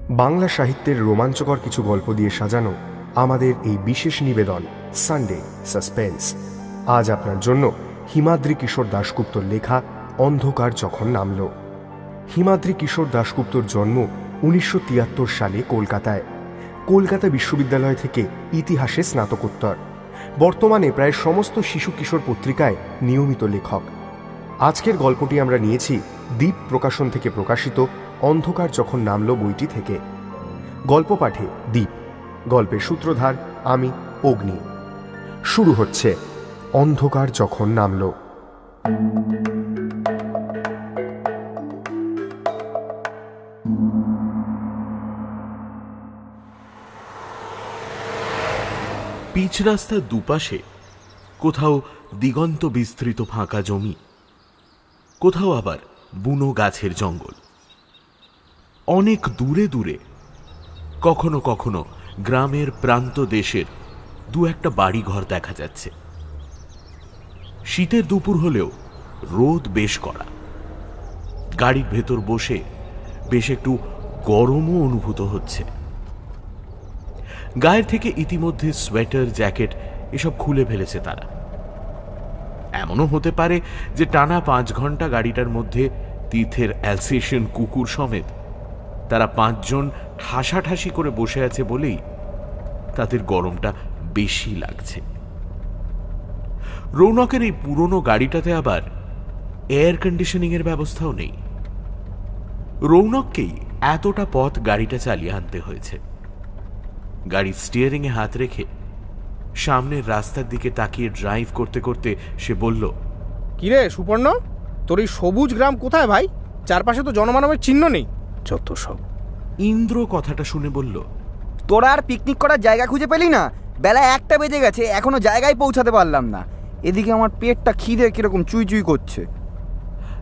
বাংলা সাহিত্যের রোমাঞ্চকর কিছু গল্প দিয়ে সাজানো আমাদের এই বিশেষ নিবেদন সানডে সাসপেন্স। আজ আপনার জন্য হিমাদ্রি কিশোর দাশগুপ্তর লেখা অন্ধকার যখন নামল। হিমাদ্রি কিশোর দাশগুপ্তর জন্ম 1973 সালে কলকাতায়। কলকাতা বিশ্ববিদ্যালয় থেকে ইতিহাসে স্নাতকোত্তর। বর্তমানে প্রায় সমস্ত শিশু কিশোর পত্রিকায় নিয়মিত লেখক। আজকের গল্পটি আমরা নিয়েছি দ্বীপ প্রকাশন থেকে প্রকাশিত অন্ধকার যখন নামল বইটি থেকে। গল্প পাঠে দ্বীপ, গল্পের সূত্রধার আমি অগ্নি। শুরু হচ্ছে অন্ধকার যখন নামল। পিচ রাস্তার দুপাশে কোথাও দিগন্ত বিস্তৃত ফাঁকা জমি, কোথাও আবার বুনো গাছের জঙ্গল। অনেক দূরে দূরে কখনো কখনো গ্রামের প্রান্ত দেশের দু একটা বাড়ি ঘর দেখা যাচ্ছে। শীতের দুপুর হলেও রোদ বেশ কড়া। গাড়ির ভেতর বসে বেশ একটু গরমও অনুভূত হচ্ছে। গায়ের থেকে ইতিমধ্যে সোয়েটার, জ্যাকেট এসব খুলে ফেলেছে তারা। এমনও হতে পারে যে টানা 5 ঘন্টা গাড়িটার মধ্যে তীর্থের অ্যালসেশিয়ান কুকুর সমেত তারা 5 জন ঠাসাঠাসি করে বসে আছে বলেই তাদের গরমটা বেশি লাগছে। রৌনকের এই পুরনো গাড়িটাতে আবার এয়ার কন্ডিশনিং এর ব্যবস্থাও নেই। রৌনককেই এতটা পথ গাড়িটা চালিয়ে আনতে হয়েছে। গাড়ির স্টিয়ারিং এ হাত রেখে সামনের রাস্তার দিকে তাকিয়ে ড্রাইভ করতে করতে সে বলল, কিরে সুপর্ণ, তোর এই সবুজ গ্রাম কোথায় ভাই? চারপাশে তো জনমানবের চিহ্ন নেই। যত সব। ইন্দ্র কথাটা শুনে বলল, তোরা আর পিকনিক করার জায়গা খুঁজে পেলি না? বেলা 1টা বেজে গেছে, এখনো জায়গায় পৌঁছাতে পারলাম না। এদিকে আমার পেটটা খিদে কিরকম চুই চুই করছে।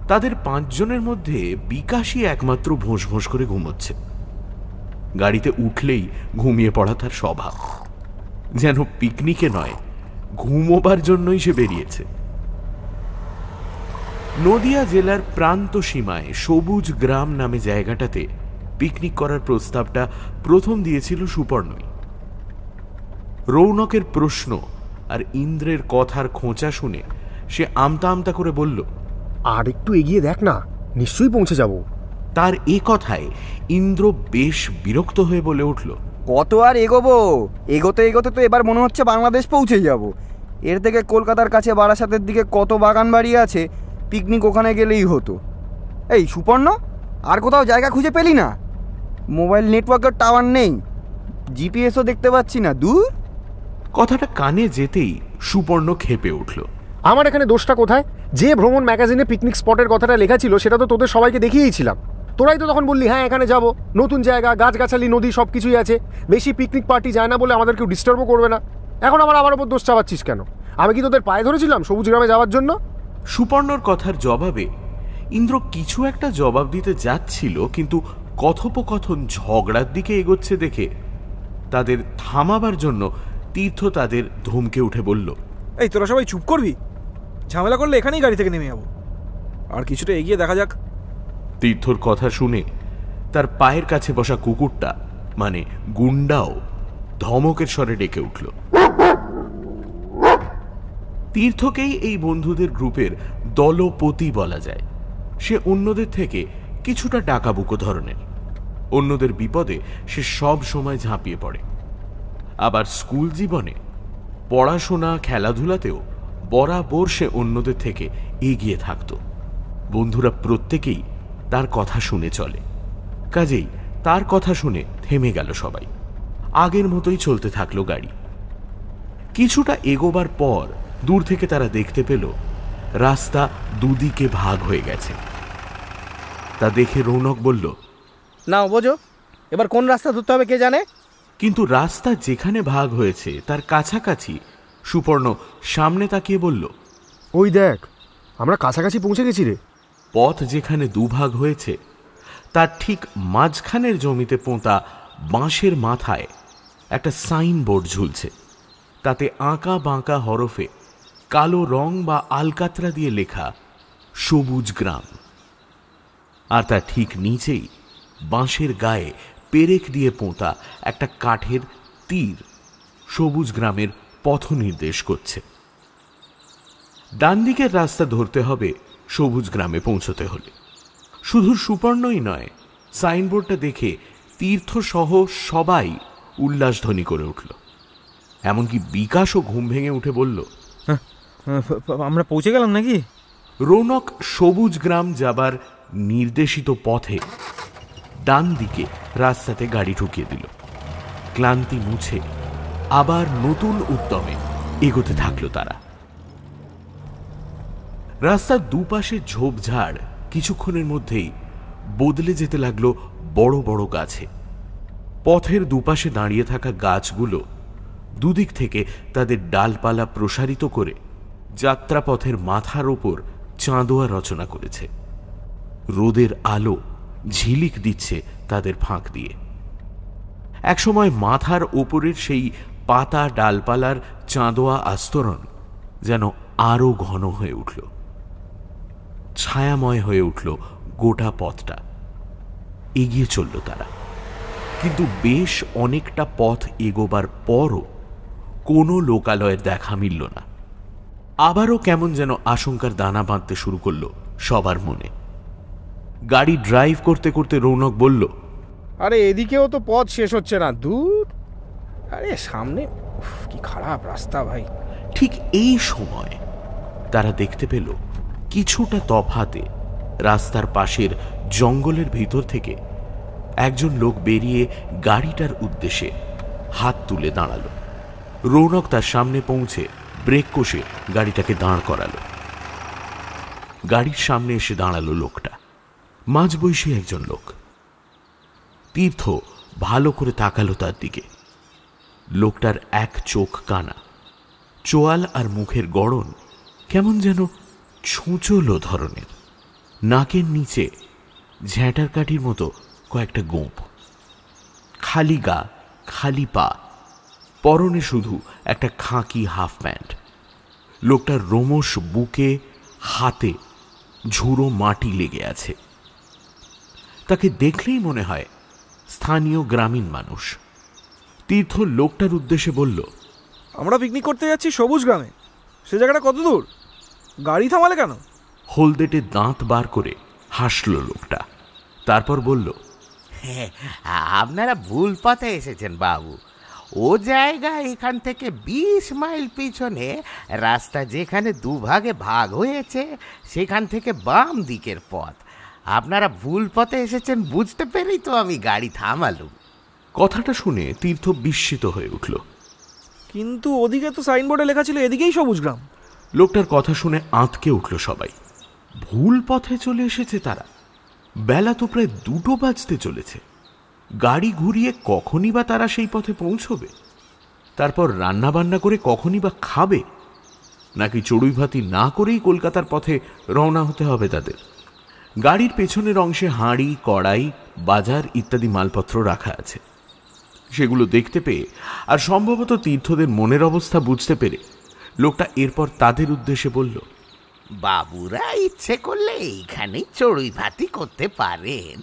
তাদের 5 জনের মধ্যে বিকাশই একমাত্র ভোঁস ভোঁস করে ঘুমোচ্ছে। গাড়িতে উঠলেই ঘুমিয়ে পড়া তার স্বভাব। যেন পিকনিকে নয়, ঘুমোবার জন্যই সে বেরিয়েছে। নদিয়া জেলার প্রান্ত সীমায় সবুজ গ্রাম নামে জায়গাটাতে পিকনিক করার প্রস্তাবটা প্রথম দিয়েছিল সুপর্ণই। রৌনকের প্রশ্ন আর ইন্দ্রের কথার খোঁচা শুনে সে আমতা আমতা করে বলল, আর একটু এগিয়ে দেখ না, নিশ্চয়ই পৌঁছে যাব। তার এ কথায় ইন্দ্র বেশ বিরক্ত হয়ে বলে উঠল, কত আর এগোবো? এগোতে এগোতে তো এবার মনে হচ্ছে বাংলাদেশ পৌঁছে যাব। এর থেকে কলকাতার কাছে বারাসাতের দিকে কত বাগান বাড়ি আছে, পিকনিক ওখানে গেলেই হতো। এই সুপর্ণ, আর কোথাও জায়গা খুঁজে পেলি না? মোবাইল নেটওয়ার্কের টাওয়ার নেই, জিপিএসও দেখতে পাচ্ছি না। দূর। কথাটা কানে যেতেই সুপর্ণ ক্ষেপে উঠল, আমার এখানে দোষটা কোথায়? যে ভ্রমণ ম্যাগাজিনে পিকনিক স্পটের কথাটা লেখা ছিল সেটা তো তোদের সবাইকে দেখিয়েছিলাম। তোরাই তো তখন বললি হ্যাঁ এখানে যাব, নতুন জায়গা, গাছগাছালি, নদী সব কিছুই আছে, বেশি পিকনিক পার্টি যায় না বলে আমাদের কেউ ডিস্টার্বও করবে না। এখন আমার ওপর দোষ চাপাচ্ছিস কেন? আমি কি তোদের পায়ে ধরেছিলাম সবুজ গ্রামে যাওয়ার জন্য? সুপর্ণর কথার জবাবে ইন্দ্র কিছু একটা জবাব দিতে যাচ্ছিল, কিন্তু কথোপকথন ঝগড়ার দিকে এগোচ্ছে দেখে তাদের থামাবার জন্য তীর্থ তাদের ধমকে উঠে বলল, এই তোরা সবাই চুপ করবি? ঝামেলা করলে এখানেই গাড়ি থেকে নেমে যাবো। আর কিছুটা এগিয়ে দেখা যাক। তীর্থর কথা শুনে তার পায়ের কাছে বসা কুকুরটা মানে গুন্ডাও ধমকের স্বরে ডেকে উঠল। তীর্থকেই এই বন্ধুদের গ্রুপের দলপতি বলা যায়। সে অন্যদের থেকে কিছুটা ডাকাবুকো ধরনের। অন্যদের বিপদে সে সব সময় ঝাঁপিয়ে পড়ে। আবার স্কুল জীবনে পড়াশোনা, খেলাধুলাতেও বরাবর সে অন্যদের থেকে এগিয়ে থাকত। বন্ধুরা প্রত্যেকেই তার কথা শুনে চলে, কাজেই তার কথা শুনে থেমে গেল সবাই। আগের মতোই চলতে থাকলো গাড়ি। কিছুটা এগোবার পর দূর থেকে তারা দেখতে পেল রাস্তা দুদিকে ভাগ হয়ে গেছে। তা দেখে রৌনক বলল, নাও বোঝো, এবার কোন রাস্তা ধরতে হবে কে জানে। কিন্তু রাস্তা যেখানে ভাগ হয়েছে তার কাছাকাছি সুপর্ণ সামনে তাকিয়ে বলল, ওই দেখ, আমরা কাছাকাছি পৌঁছে গেছি রে। পথ যেখানে দুভাগ হয়েছে তার ঠিক মাঝখানের জমিতে পোঁতা বাঁশের মাথায় একটা সাইনবোর্ড ঝুলছে। তাতে আঁকা বাঁকা হরফে কালো রং বা আলকাতরা দিয়ে লেখা সবুজ গ্রাম। আর তার ঠিক নিচেই বাঁশের গায়ে পেরেক দিয়ে পোঁতা একটা কাঠের তীর সবুজ গ্রামের পথ নির্দেশ করছে। ডান দিকের রাস্তা ধরতে হবে সবুজ গ্রামে পৌঁছতে হলে। শুধু সুপর্ণই নয়, সাইনবোর্ডটা দেখে তীর্থ সহ সবাই উল্লাসধ্বনি করে উঠল। এমনকি বিকাশও ঘুম ভেঙে উঠে বলল, আমরা পৌঁছে গেলাম নাকি? রৌনক সবুজ গ্রাম যাবার নির্দেশিত পথে ডান দিকে রাস্তাতে গাড়ি ঢুকিয়ে দিল। ক্লান্তি মুছে আবার নতুন উদ্যমে এগোতে থাকলো তারা। রাস্তার দুপাশে ঝোপঝাড় কিছুক্ষণের মধ্যেই বদলে যেতে লাগলো বড় বড় গাছে। পথের দুপাশে দাঁড়িয়ে থাকা গাছগুলো দুদিক থেকে তাদের ডালপালা প্রসারিত করে যাত্রাপথের মাথার ওপর চাঁদোয়া রচনা করেছে। রোদের আলো ঝিলিক দিচ্ছে তাদের ফাঁক দিয়ে। একসময় মাথার ওপরের সেই পাতা ডালপালার চাঁদোয়া আস্তরণ যেন আরো ঘন হয়ে উঠল, ছায়াময় হয়ে উঠল গোটা পথটা। এগিয়ে চলল তারা, কিন্তু বেশ অনেকটা পথ এগোবার পরও কোনো লোকালয়ের দেখা মিলল না। আবারও কেমন যেন আশঙ্কার দানা বাঁধতে শুরু করলো সবার মনে। গাড়ি ড্রাইভ করতে করতে রৌনক বলল, আরে এদিকেও তো পথ শেষ হচ্ছে না, দূর। আরে সামনে কি খারাপ রাস্তা ভাই। ঠিক এই সময় তারা দেখতে পেল কিছুটা তফাতে রাস্তার পাশের জঙ্গলের ভিতর থেকে একজন লোক বেরিয়ে গাড়িটার উদ্দেশ্যে হাত তুলে দাঁড়ালো। রৌনক তার সামনে পৌঁছে ব্রেক কষে গাড়িটাকে দাঁড় করালো। গাড়ির সামনে এসে দাঁড়ালো লোকটা, মাঝবয়সী একজন লোক। তীর্থ ভালো করে তাকালো তার দিকে। লোকটার এক চোখ কানা, চোয়াল আর মুখের গড়ন কেমন যেন ছুঁচলো ধরনের। নাকের নিচে ঝ্যাঁটার কাঠির মতো কয়েকটা গোঁপ, খালি গা, খালি পা, পরনে শুধু একটা খাঁকি হাফ প্যান্ট। লোকটার রোমশ বুকে হাতে ঝুড়ো মাটি লেগে আছে। তাকে দেখলেই মনে হয় স্থানীয় গ্রামীণ মানুষ। তীর্থ লোকটার উদ্দেশ্যে বলল, আমরা পিকনিক করতে যাচ্ছি সবুজ গ্রামে। সে জায়গাটা কত দূর? গাড়ি থামালে কেন? হলদেটে দাঁত বার করে হাসল লোকটা, তারপর বলল, আপনারা ভুল পথে এসেছেন বাবু। ও জায়গা এখান থেকে 20 মাইল পিছনে রাস্তা, যেখানে দুভাগে ভাগ হয়েছে, সেখান থেকে বাম দিকের পথ। আপনারা ভুল পথে এসেছেন বুঝতে পেরেই তো আমি গাড়ি থামালুম। কথাটা শুনে তীর্থ বিস্মিত হয়ে উঠল। কিন্তু ওদিকে তো সাইনবোর্ডে লেখা ছিল এদিকেই সবুজ গ্রাম। লোকটার কথা শুনে আঁতকে উঠল সবাই। ভুল পথে চলে এসেছে তারা। বেলা তো প্রায় 2টো বাজতে চলেছে। গাড়ি ঘুরিয়ে কখনই বা তারা সেই পথে পৌঁছবে? তারপর রান্না বান্না করে কখনই বা খাবে? নাকি চড়ুই ভাতি না করেই কলকাতার পথে রওনা হতে হবে তাদের? গাড়ির পেছনের অংশে হাঁড়ি, কড়াই, বাজার ইত্যাদি মালপত্র রাখা আছে। সেগুলো দেখতে পেয়ে আর সম্ভবত তীর্থদের মনের অবস্থা বুঝতে পেরে লোকটা এরপর তাদের উদ্দেশ্যে বলল, বাবুরা ইচ্ছে করলে এইখানেই চড়ুই ভাতি করতে পারেন।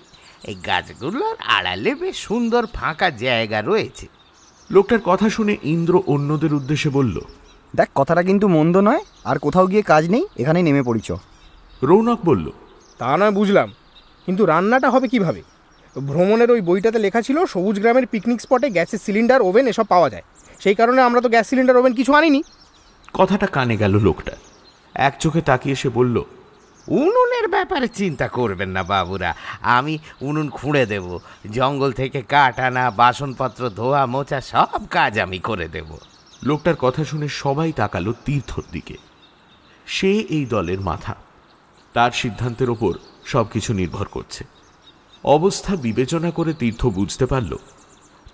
এই গাছগুলোর আড়ালে বেশ সুন্দর ফাঁকা জায়গা রয়েছে। লোকটার কথা শুনে ইন্দ্র অন্যদের উদ্দেশ্যে বলল, দেখ, কথাটা কিন্তু মন্দ নয়। আর কোথাও গিয়ে কাজ নেই, এখানেই নেমে পড়িছ। রৌনক বলল, তা নয় বুঝলাম, কিন্তু রান্নাটা হবে কিভাবে? ভ্রমণের ওই বইটাতে লেখা ছিল সবুজ গ্রামের পিকনিক স্পটে গ্যাসের সিলিন্ডার, ওভেন এসব পাওয়া যায়। সেই কারণে আমরা তো গ্যাস সিলিন্ডার, ওভেন কিছু আনিনি। কথাটা কানে গেল লোকটা। এক চোখে তাকিয়ে সে বলল, উনুনের ব্যাপারে চিন্তা করবেন না বাবুরা, আমি উনুন খুঁড়ে দেব। জঙ্গল থেকে কাঠ আনা, বাসনপত্র ধোয়া মোছা সব কাজ আমি করে দেব। লোকটার কথা শুনে সবাই তাকালো তীর্থর দিকে। সে এই দলের মাথা, তার সিদ্ধান্তের ওপর সবকিছু নির্ভর করছে। অবস্থা বিবেচনা করে তীর্থ বুঝতে পারল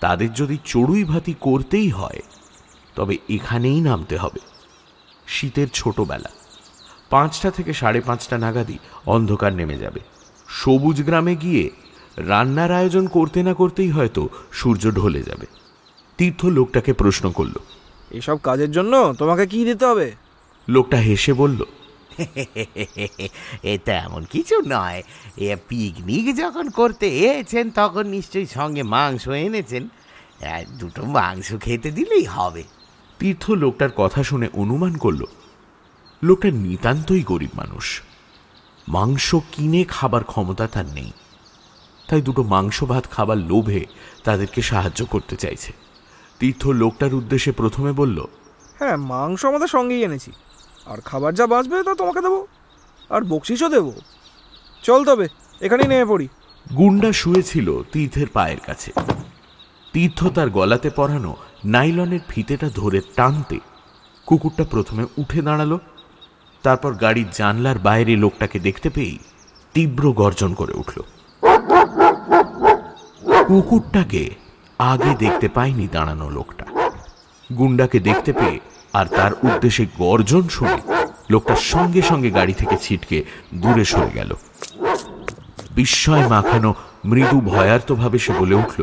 তাদের যদি চড়ুই ভাতি করতেই হয় তবে এখানেই নামতে হবে। শীতের ছোটবেলা 5টা থেকে 5:30 নাগাদই অন্ধকার নেমে যাবে। সবুজ গ্রামে গিয়ে রান্নার আয়োজন করতে না করতেই হয়তো সূর্য ঢলে যাবে। তীর্থ লোকটাকে প্রশ্ন করল, এসব কাজের জন্য তোমাকে কি দিতে হবে? লোকটা হেসে বলল, এটা এমন কিছু নয়, এ পিকনিক যখন করতে এসেছেন তখন নিশ্চয়ই সঙ্গে মাংস এনেছেন, দুটো মাংস খেতে দিলেই হবে। তীর্থ লোকটার কথা শুনে অনুমান করল লোকটা নিতান্তই গরিব মানুষ, মাংস কিনে খাবার ক্ষমতা তার নেই, তাই দুটো মাংস ভাত খাবার লোভে তাদেরকে সাহায্য করতে চাইছে। তীর্থ লোকটার উদ্দেশ্যে প্রথমে বলল, হ্যাঁ, মাংস আমাদের সঙ্গেই এনেছি, আর খাবার যা বাঁচবে তা তোমাকে দেবো, আর বকশিসও দেবো। চল তবে এখানেই নেমে পড়ি। গুন্ডা শুয়েছিল তীর্থের পায়ের কাছে। তীর্থ তার গলাতে পরানো নাইলনের ফিতেটা ধরে টানতে কুকুরটা প্রথমে উঠে দাঁড়ালো, তারপর গাড়ির জানলার বাইরে লোকটাকে দেখতে পেয়েই তীব্র গর্জন করে উঠল। কুকুরটাকে আগে দেখতে পায়নি দাঁড়ানো লোকটা। গুন্ডাকে দেখতে পেয়ে আর তার উদ্দেশ্যে গর্জন শুনে লোকটা সঙ্গে সঙ্গে গাড়ি থেকে ছিটকে দূরে সরে গেল। বিস্ময় মাখানো মৃদু ভয়ার্তভাবে সে বলে উঠল,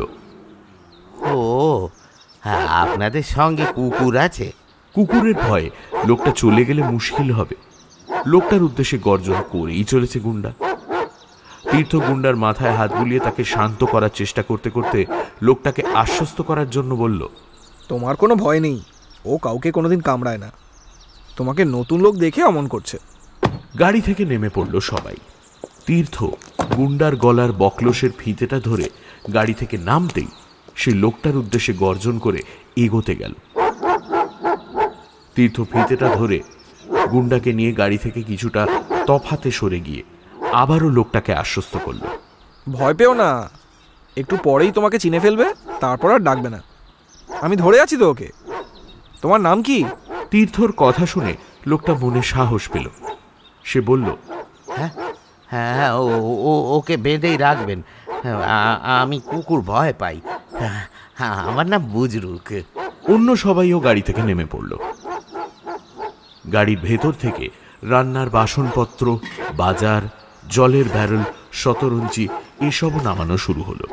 ও আপনাদের সঙ্গে কুকুর আছে? কুকুরের ভয়ে লোকটা চলে গেলে মুশকিল হবে। লোকটার উদ্দেশ্যে গর্জন করেই চলেছে গুন্ডা। তীর্থ গুন্ডার মাথায় হাত বুলিয়ে তাকে শান্ত করার চেষ্টা করতে করতে লোকটাকে আশ্বস্ত করার জন্য বলল, তোমার কোনো ভয় নেই, ও কাউকে কোনোদিন কামড়ায় না, তোমাকে নতুন লোক দেখে অমন করছে। গাড়ি থেকে নেমে পড়ল সবাই। তীর্থ গুন্ডার গলার বকলসের ফিতেটা ধরে গাড়ি থেকে নামতেই সে লোকটার উদ্দেশ্যে গর্জন করে এগোতে গেল। তীর্থ ফিতেটা ধরে গুন্ডাকে নিয়ে গাড়ি থেকে কিছুটা তফাতে সরে গিয়ে আবারও লোকটাকে আশ্বস্ত করল, ভয় পেও না, একটু পরেই তোমাকে চিনে ফেলবে, তারপর আর ডাকবে না। আমি ধরে আছি তো ওকে। তোমার নাম কি? তীর্থর কথা শুনে লোকটা মনে সাহস পেল। সে বলল, হ্যাঁ হ্যাঁ, ওকে বেঁধেই রাখবেন, আমি কুকুর ভয় পাই, আমার নাম বুজরুক। অন্য সবাইও গাড়ি থেকে নেমে পড়ল। গাড়ির ভেতর থেকে রান্নার বাসনপত্র, বাজার, জলের ব্যারেল, শতরঞ্চি এসবও নামানো শুরু হলো।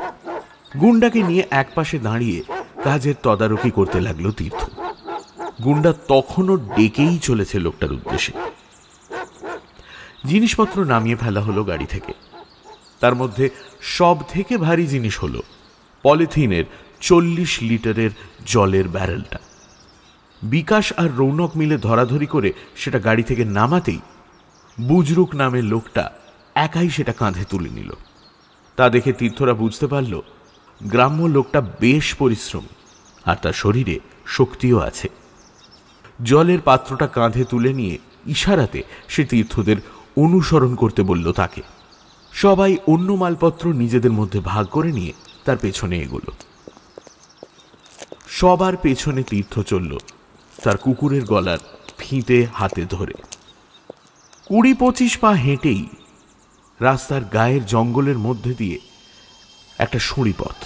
গুন্ডাকে নিয়ে একপাশে দাঁড়িয়ে কাজের তদারকি করতে লাগলো তীর্থ। গুন্ডা তখনও ডেকেই চলেছে লোকটার উদ্দেশ্যে। জিনিসপত্র নামিয়ে ফেলা হলো গাড়ি থেকে। তার মধ্যে সব থেকে ভারী জিনিস হলো পলিথিনের 40 লিটারের জলের ব্যারেলটা। বিকাশ আর রৌনক মিলে ধরাধরি করে সেটা গাড়ি থেকে নামাতেই বুজরুক নামের লোকটা একাই সেটা কাঁধে তুলে নিল। তা দেখে তীর্থরা বুঝতে পারল গ্রাম্য লোকটা বেশ পরিশ্রম আর তার শরীরে শক্তিও আছে। জলের পাত্রটা কাঁধে তুলে নিয়ে ইশারাতে সে তীর্থদের অনুসরণ করতে বলল তাকে। সবাই অন্য মালপত্র নিজেদের মধ্যে ভাগ করে নিয়ে তার পেছনে এগোল। সবার পেছনে তীর্থ চলল তার কুকুরের গলার ফিতে হাতে ধরে। 20-25 পা হেঁটেই রাস্তার গায়ের জঙ্গলের মধ্যে দিয়ে একটা সুঁড়ি পথ,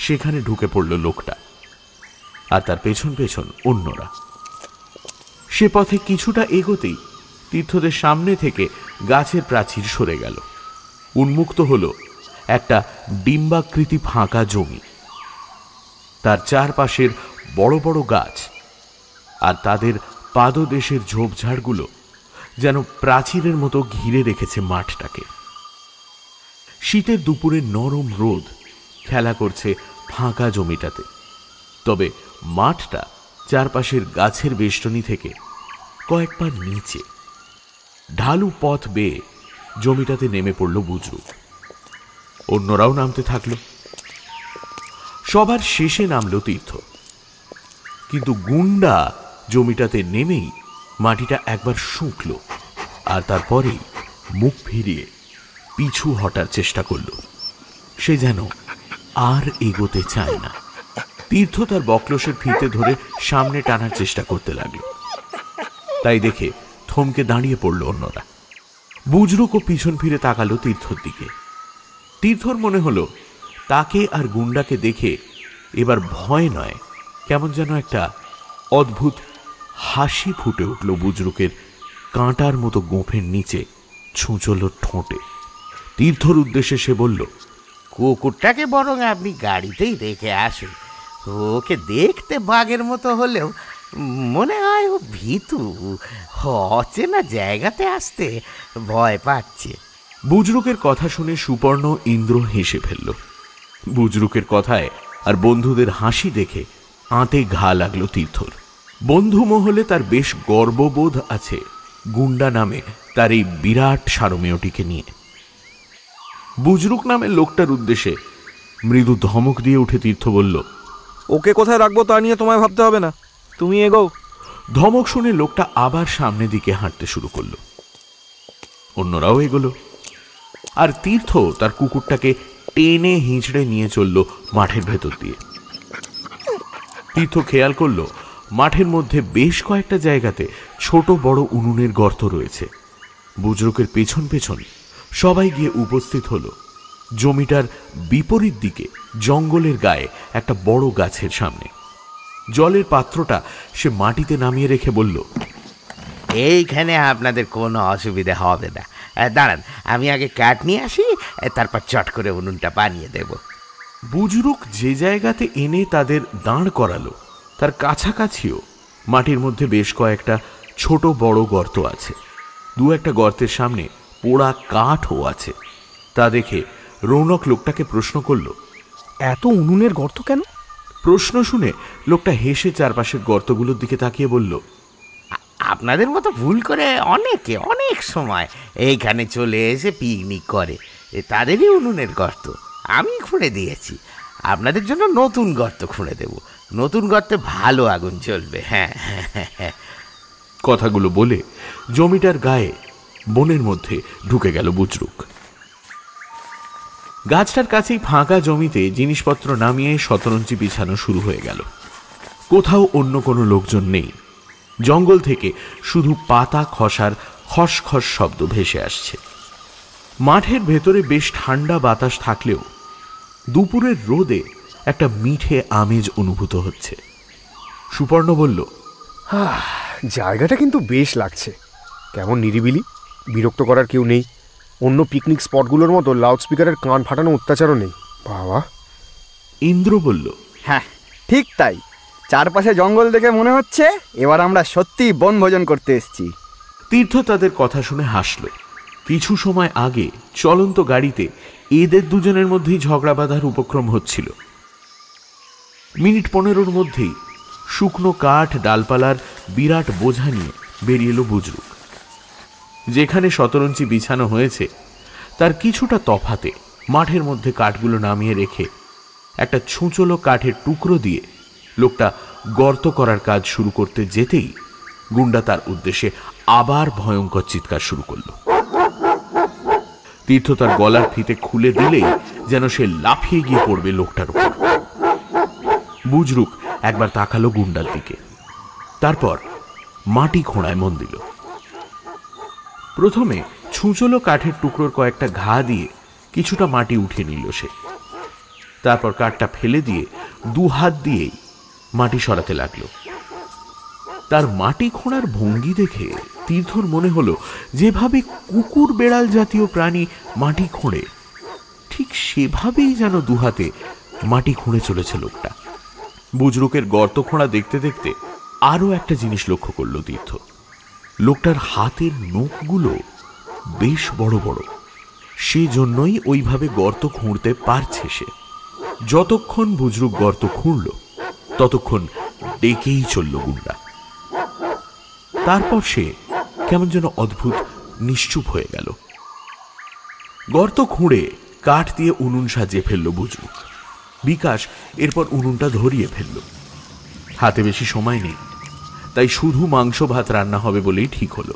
সেখানে ঢুকে পড়ল লোকটা আর তার পেছন পেছন অন্যরা। সে পথে কিছুটা এগোতেই তীর্থদের সামনে থেকে গাছের প্রাচীর সরে গেল। উন্মুক্ত হল একটা ডিম্বাকৃতি ফাঁকা জমি। তার চারপাশের বড় বড় গাছ আর তাদের পাদদেশের ঝোপঝাড়গুলো যেন প্রাচীরের মতো ঘিরে রেখেছে মাঠটাকে। শীতের দুপুরে নরম রোদ খেলা করছে ফাঁকা জমিটাতে, তবে মাঠটা চারপাশের গাছের বেষ্টনী থেকে কয়েক পা নিচে। ঢালু পথ বেয়ে জমিটাতে নেমে পড়ল বুজরুক। অন্যরাও নামতে থাকল। সবার শেষে নামল তীর্থ, কিন্তু গুন্ডা জমিটাতে নেমেই মাটিটা একবার শুঁকল আর তারপরেই মুখ ফিরিয়ে পিছু হটার চেষ্টা করল। সে যেন আর এগোতে চায় না। তীর্থ তার বকলসের ফিতে ধরে সামনে টানার চেষ্টা করতে লাগল। তাই দেখে থমকে দাঁড়িয়ে পড়ল অন্যরা। বুজরুকও পিছন ফিরে তাকালো তীর্থর দিকে। তীর্থর মনে হলো তাকে আর গুন্ডাকে দেখে এবার ভয় নয়, কেমন যেন একটা অদ্ভুত হাসি ফুটে উঠল বুজরুকের কাঁটার মতো গোঁফের নিচে ছুঁচল ঠোঁটে। তীর্থর উদ্দেশ্যে সে বলল, কুকুরটাকে বরং আপনি গাড়িতেই রেখে আসুন, ওকে দেখতে বাঘের মতো হলেও মনে হয় ও ভীতু, অচেনা জায়গাতে আসতে ভয় পাচ্ছে। বুজরুকের কথা শুনে সুপর্ণ ইন্দ্র হেসে ফেলল। বুজরুকের কথায় আর বন্ধুদের হাসি দেখে আঁতে ঘা লাগলো তীর্থর। বন্ধু মহলে তার বেশ গর্ববোধ আছে গুন্ডা নামে তার এই বিরাট সারমেয়টিকে নিয়ে। বুজরুক নামে লোকটার উদ্দেশ্যে মৃদু ধমক দিয়ে উঠে তীর্থ বলল, ওকে কোথায় রাখবো তা নিয়ে তোমায় ভাবতে হবে না, তুমি এগোও। ধমক শুনে লোকটা আবার সামনের দিকে হাঁটতে শুরু করলো। অন্যরাও এগোলো, আর তীর্থ তার কুকুরটাকে টেনে হিঁচড়ে নিয়ে চলল মাঠের ভেতর দিয়ে। তীর্থ খেয়াল করলো মাঠের মধ্যে বেশ কয়েকটা জায়গাতে ছোট বড় উনুনের গর্ত রয়েছে। বুজরুকের পেছন পেছন সবাই গিয়ে উপস্থিত হলো জমিটার বিপরীত দিকে জঙ্গলের গায়ে একটা বড় গাছের সামনে। জলের পাত্রটা সে মাটিতে নামিয়ে রেখে বলল, এইখানে আপনাদের কোনো অসুবিধা হবে না। দাঁড়ান, আমি আগে কাঠ নিয়ে আসি, তারপর চট করে উনুনটা বানিয়ে দেব। বুজরুক যে জায়গাতে এনে তাদের দাঁড় করালো তার কাছাকাছিও মাটির মধ্যে বেশ কয়েকটা ছোট বড় গর্ত আছে। দু একটা গর্তের সামনে পোড়া কাঠও আছে। তা দেখে রৌনক লোকটাকে প্রশ্ন করল, এত উনুনের গর্ত কেন? প্রশ্ন শুনে লোকটা হেসে চারপাশের গর্তগুলোর দিকে তাকিয়ে বলল, আপনাদের মতো ভুল করে অনেকে অনেক সময় এইখানে চলে এসে পিকনিক করে, তাদেরই উনুনের গর্ত আমি খুঁড়ে দিয়েছি। আপনাদের জন্য নতুন গর্ত খুঁড়ে দেব, নতুন গর্তে ভালো আগুন জ্বলবে। হ্যাঁ হ্যাঁ হ্যাঁ। কথাগুলো বলে জমিটার গায়ে বনের মধ্যে ঢুকে গেল বুজরুক। গাছটার কাছেই ফাঁকা জমিতে জিনিসপত্র নামিয়ে শতরঞ্চি বিছানো শুরু হয়ে গেল। কোথাও অন্য কোনো লোকজন নেই। জঙ্গল থেকে শুধু পাতা খসার খসখস শব্দ ভেসে আসছে। মাঠের ভেতরে বেশ ঠান্ডা বাতাস থাকলেও দুপুরের রোদে একটা মিঠে আমেজ অনুভূত হচ্ছে। সুপর্ণ বলল, জায়গাটা কিন্তু বেশ লাগছে, কেমন নিরিবিলি, বিরক্ত করার কেউ নেই। অন্য পিকনিক স্পটগুলোর মতো লাউডস্পিকারের কান ফাটানো অত্যাচারও নেই। বাবা। ইন্দ্র বলল, হ্যাঁ ঠিক তাই, চারপাশে জঙ্গল দেখে মনে হচ্ছে এবার আমরা সত্যিই বনভোজন করতে এসেছি। তীর্থ তাদের কথা শুনে হাসল। কিছু সময় আগে চলন্ত গাড়িতে এদের দুজনের মধ্যেই ঝগড়া বাঁধার উপক্রম হচ্ছিল। মিনিট 15 মধ্যেই শুকনো কাঠ ডালপালার বিরাট বোঝা নিয়ে বেরিয়ে এলো বুজরুক। যেখানে শতরঞ্চি বিছানো হয়েছে তার কিছুটা তফাতে মাঠের মধ্যে কাঠগুলো নামিয়ে রেখে একটা ছুঁচলো কাঠের টুকরো দিয়ে লোকটা গর্ত করার কাজ শুরু করতে যেতেই গুন্ডা তার উদ্দেশ্যে আবার ভয়ঙ্কর চিৎকার শুরু করল। তীর্থ তার গলার ফিতে খুলে দিলেই যেন সে লাফিয়ে গিয়ে পড়বে লোকটার উপর। বুজরুক একবার তাকালো গুন্ডার দিকে, তারপর মাটি খোঁড়ায় মন দিল। প্রথমে ছুঁচলো কাঠের টুকরোর কয়েকটা ঘা দিয়ে কিছুটা মাটি উঠিয়ে নিল সে। তারপর কাঠটা ফেলে দিয়ে দু হাত দিয়েই মাটি সরাতে লাগলো। তার মাটি খোঁড়ার ভঙ্গি দেখে তীর্থর মনে হলো যেভাবে কুকুর বেড়াল জাতীয় প্রাণী মাটি খোঁড়ে ঠিক সেভাবেই যেন দুহাতে মাটি খুঁড়ে চলেছে লোকটা। বুজরুকের গর্ত খোঁড়া দেখতে দেখতে আরো একটা জিনিস লক্ষ্য করলো তীর্থ। লোকটার হাতের নখগুলো বেশ বড় বড়, সেজন্যই ওইভাবে গর্ত খুঁড়তে পারছে সে। যতক্ষণ বুজরুক গর্ত খুঁড়ল ততক্ষণ ডেকেই চলল গুন্ডা। তারপর সে কেমন যেন অদ্ভুত নিশ্চুপ হয়ে গেল। গর্ত খুঁড়ে কাঠ দিয়ে উনুন সাজিয়ে ফেলল বুজরুক। বিকাশ এরপর উনুনটা ধরিয়ে ফেলল। হাতে বেশি সময় নেই, তাই শুধু মাংস ভাত রান্না হবে বলেই ঠিক হলো।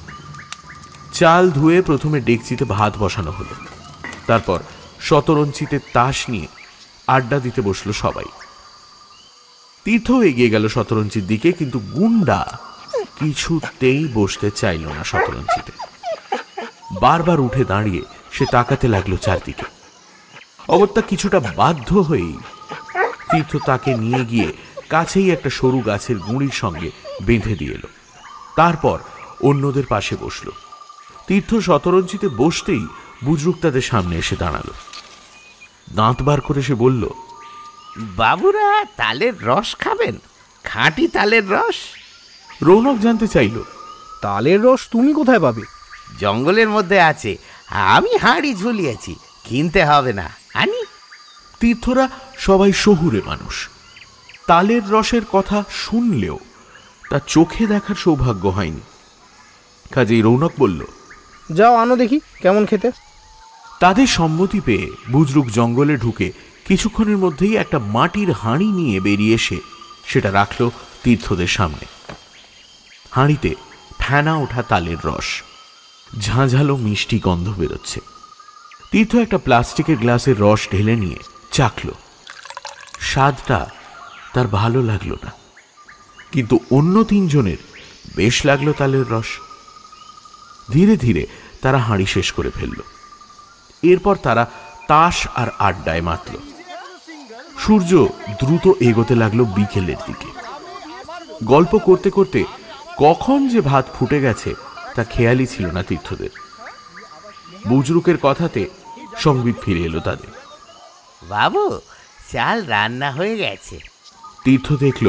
চাল ধুয়ে প্রথমে ডেকচিতে ভাত বসানো হলো। তারপর শতরঞ্চিতে তাস নিয়ে আড্ডা দিতে বসলো সবাই। তীর্থ এগিয়ে গেল শতরঞ্চির দিকে, কিন্তু গুন্ডা কিছুতেই বসতে চাইল না শতরঞ্চিতে। বারবার উঠে দাঁড়িয়ে সে তাকাতে লাগলো চারদিকে। অগত্যা কিছুটা বাধ্য হয়েই তীর্থ তাকে নিয়ে গিয়ে কাছেই একটা সরু গাছের গুঁড়ির সঙ্গে বেঁধে দিয়ে এলো। তারপর অন্যদের পাশে বসলো। তীর্থ শতরঞ্চিতে বসতেই বুজরুক তাদের সামনে এসে দাঁড়ালো। দাঁত বার করে সে বলল, বাবুরা তালের রস খাবেন? খাঁটি তালের রস। রৌনক জানতে চাইল, তালের রস তুমি কোথায় পাবে? জঙ্গলের মধ্যে আছে, আমি হাঁড়ি ঝুলিয়েছি, কিনতে হবে না, আনি। তীর্থরা সবাই শহুরে মানুষ, তালের রসের কথা শুনলেও তা চোখে দেখার সৌভাগ্য হয়নি। কাজেই রৌনক বলল, যাও আনো দেখি কেমন খেতে। তাদের সম্মতি পেয়ে বুজরুক জঙ্গলে ঢুকে কিছুক্ষণের মধ্যেই একটা মাটির হাঁড়ি নিয়ে বেরিয়ে এসে সেটা রাখল তীর্থদের সামনে। হাঁড়িতে ফেনা ওঠা তালের রস, ঝাঁঝালো মিষ্টি গন্ধ বেরোচ্ছে। তীর্থ একটা প্লাস্টিকের গ্লাসের রস ঢেলে নিয়ে চাখল। স্বাদটা তার ভালো লাগলো না, কিন্তু অন্য তিনজনের বেশ লাগলো তালের রস। ধীরে ধীরে তারা হাঁড়ি শেষ করে ফেলল। এরপর তারা তাস আর আড্ডায় মাতল। সূর্য দ্রুত এগোতে লাগলো বিকেলের দিকে। গল্প করতে করতে কখন যে ভাত ফুটে গেছে তা খেয়ালই ছিল না তীর্থদের। বুজরুকের কথাতে সংবিত ফিরে এলো তাদের। বাবু, চাল রান্না হয়ে গেছে। তীর্থ দেখল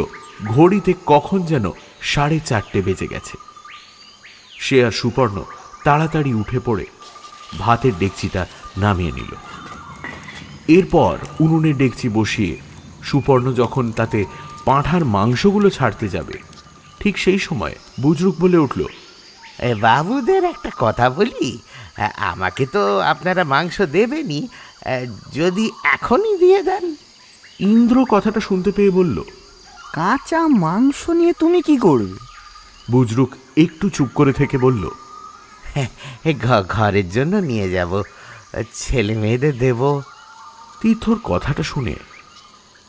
ঘড়িতে কখন যেন 4:30 বেজে গেছে। সে আর সুপর্ণ তাড়াতাড়ি উঠে পড়ে ভাতের ডেকচিটা নামিয়ে নিল। এরপর উনুনে ডেকচি বসিয়ে সুপর্ণ যখন তাতে পাঁঠার মাংসগুলো ছাড়তে যাবে, ঠিক সেই সময় বুজরুক বলে উঠল, বাবুদের একটা কথা বলি, আমাকে তো আপনারা মাংস দেবেনই, যদি এখনই দিয়ে দেন। ইন্দ্র কথাটা শুনতে পেয়ে বলল, কাঁচা মাংস নিয়ে তুমি কি করবে? বুজরুক একটু চুপ করে থেকে বলল, ঘরের জন্য নিয়ে যাব, ছেলে মেয়েদের দেব। তীর্থর কথাটা শুনে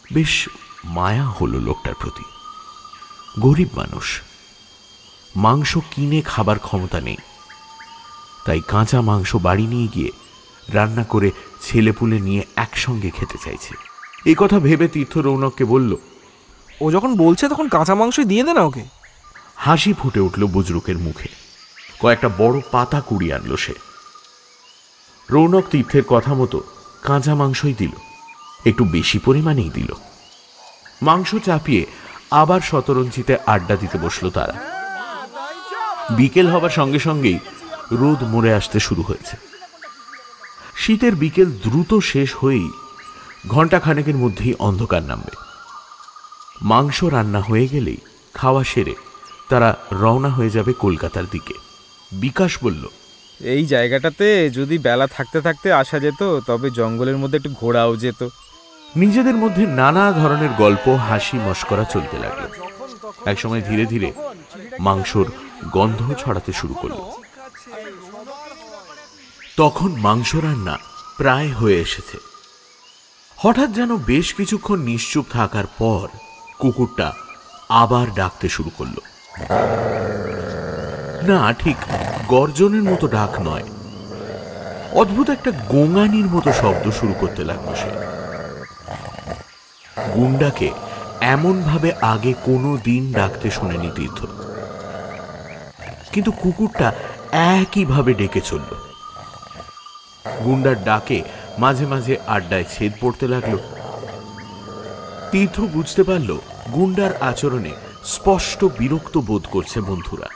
বেশ মায়া হলো লোকটার প্রতি। গরিব মানুষ, মাংস কিনে খাবার ক্ষমতা নেই, তাই কাঁচা মাংস বাড়ি নিয়ে গিয়ে রান্না করে ছেলেপুলে নিয়ে একসঙ্গে খেতে চাইছে। এই কথা ভেবে তীর্থ রৌনককে বলল, ও যখন বলছে তখন কাঁচা মাংসই দিয়ে দে না ওকে। হাসি ফুটে উঠল বুজরুকের মুখে। কয়েকটা বড় পাতা কুড়িয়ে আনলো সে। রৌনক তীর্থের কথা মতো কাঁচা মাংসই দিল, একটু বেশি পরিমাণেই দিল। মাংস চাপিয়ে আবার শতরঞ্জিতে আড্ডা দিতে বসলো তারা। বিকেল হবার সঙ্গে সঙ্গেই রোদ মরে আসতে শুরু হয়েছে। শীতের বিকেল দ্রুত শেষ হয়েই ঘণ্টাখানেকের মধ্যেই অন্ধকার নামবে। মাংস রান্না হয়ে গেলেই খাওয়া সেরে তারা রওনা হয়ে যাবে কলকাতার দিকে। বিকাশ বলল, এই জায়গাটাতে যদি বেলা থাকতে থাকতে আসা যেত, তবে জঙ্গলের মধ্যে একটু ঘোরাও যেত। নিজেদের মধ্যে নানা ধরনের গল্প, হাসি মশকরা চলতে লাগলো। একসময় ধীরে ধীরে মাংসর গন্ধ ছড়াতে শুরু করলো। তখন মাংস রান্না প্রায় হয়ে এসেছে। হঠাৎ যেন বেশ কিছুক্ষণ নিশ্চুপ থাকার পর কুকুরটা আবার ডাকতে শুরু করলো। না, ঠিক গর্জনের মতো ডাক নয়, অদ্ভুত একটা গোঙানির মতো শব্দ শুরু করতে লাগলো সে। গুন্ডাকে এমন ভাবে আগে কোনো দিন ডাকতে শোনেনি তীর্থ, কিন্তু কুকুরটা একইভাবে ডেকে চলল। গুন্ডার ডাকে মাঝে মাঝে আড্ডায় ছেদ পড়তে লাগলো। তীর্থ বুঝতে পারল গুন্ডার আচরণে স্পষ্ট বিরক্ত বোধ করছে বন্ধুরা।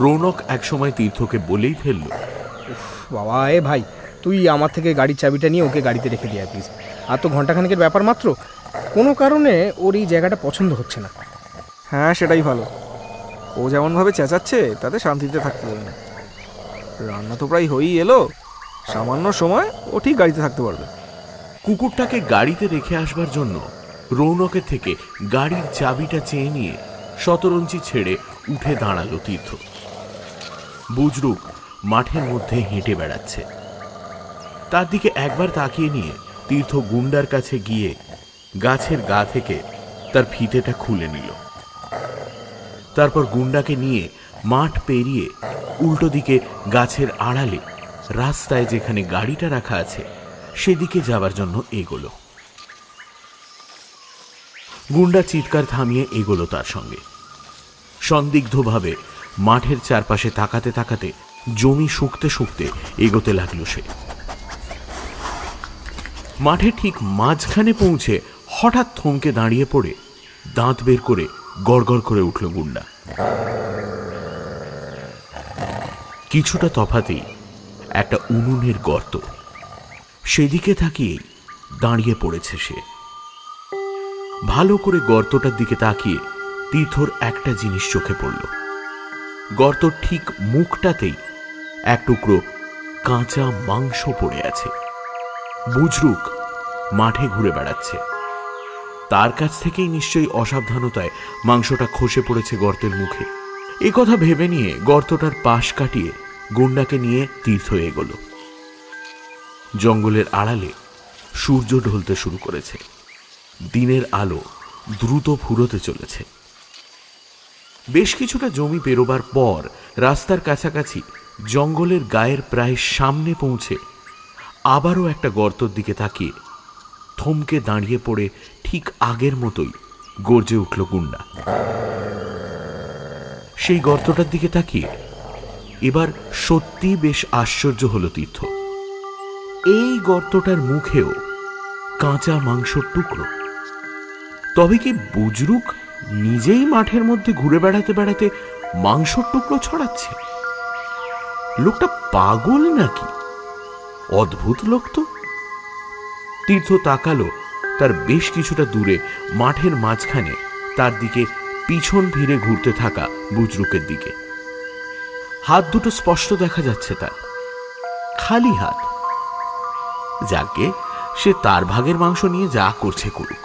রৌনক একসময় তীর্থকে বলেই ফেলল, বাবা এ ভাই, তুই আমার থেকে গাড়ির চাবিটা নিয়ে ওকে গাড়িতে রেখে দিয়ে প্লিজ। আর তো ঘন্টাখানেকের ব্যাপার মাত্র, কোনো কারণে ওর এই জায়গাটা পছন্দ হচ্ছে না। হ্যাঁ, সেটাই ভালো। ও যেমনভাবে চেঁচাচ্ছে তাতে শান্তিতে থাকতে দেবে না। রান্না তো প্রায় হয়েই এলো, সামান্য সময় ও ঠিক গাড়িতে থাকতে পারবে। কুকুরটাকে গাড়িতে রেখে আসবার জন্য রৌনকের থেকে গাড়ির চাবিটা চেয়ে নিয়ে শতরঞ্জি ছেড়ে উঠে দাঁড়ালো তীর্থ। বুজরুক মাঠের মধ্যে হেঁটে বেড়াচ্ছে। তার দিকে একবার তাকিয়ে নিয়ে তীর্থ গুন্ডার কাছে গিয়ে গাছের গা থেকে তার ফিতেটা খুলে নিল। তারপর গুন্ডাকে নিয়ে মাঠ পেরিয়ে উল্টো দিকে গাছের আড়ালে রাস্তায় যেখানে গাড়িটা রাখা আছে সেদিকে যাবার জন্য এগোলো। গুন্ডা চিৎকার থামিয়ে এগোলো তার সঙ্গে। সন্দিগ্ধভাবে মাঠের চারপাশে তাকাতে তাকাতে জমি শুকতে শুকতে এগোতে লাগলো সে। মাঠে ঠিক মাঝখানে পৌঁছে হঠাৎ থমকে দাঁড়িয়ে পড়ে দাঁত বের করে গড়গড় করে উঠল গুন্ডা। কিছুটা তফাতেই একটা উনুনের গর্ত, সেদিকে তাকিয়ে দাঁড়িয়ে পড়েছে সে। ভালো করে গর্তটার দিকে তাকিয়ে তীর্থর একটা জিনিস চোখে পড়ল। গর্তর ঠিক মুখটাতেই এক টুকরো কাঁচা মাংস পড়ে আছে। বুজরুক মাঠে ঘুরে বেড়াচ্ছে, তার কাছ থেকেই নিশ্চয়ই অসাবধানতায় মাংসটা খসে পড়েছে গর্তের মুখে। এ কথা ভেবে নিয়ে গর্তটার পাশ কাটিয়ে গুন্ডাকে নিয়ে তীর্থ এগোল। জঙ্গলের আড়ালে সূর্য ঢলতে শুরু করেছে, দিনের আলো দ্রুত ফুরোতে চলেছে। বেশ কিছুটা জমি পেরোবার পর রাস্তার কাছাকাছি জঙ্গলের গায়ের প্রায় সামনে পৌঁছে আবারও একটা গর্তর দিকে তাকিয়ে থমকে দাঁড়িয়ে পড়ে ঠিক আগের মতোই গর্জে উঠল গুন্ডা। সেই গর্তটার দিকে তাকিয়ে এবার সত্যি বেশ আশ্চর্য হলো তীর্থ। এই গর্তটার মুখেও কাঁচা মাংসর টুকরো। তবে কি বুজরুক নিজেই মাঠের মধ্যে ঘুরে বেড়াতে বেড়াতে মাংসর টুকরো ছড়াচ্ছে? লোকটা পাগল নাকি? অদ্ভুত লোক তো। তীর্থ তাকালো তার বেশ কিছুটা দূরে মাঠের মাঝখানে তার দিকে পিছন ফিরে ঘুরতে থাকা বুজরুকের দিকে। হাত দুটো স্পষ্ট দেখা যাচ্ছে তার, খালি হাত। যাকে সে তার ভাগের মাংস নিয়ে যা করছে করুক।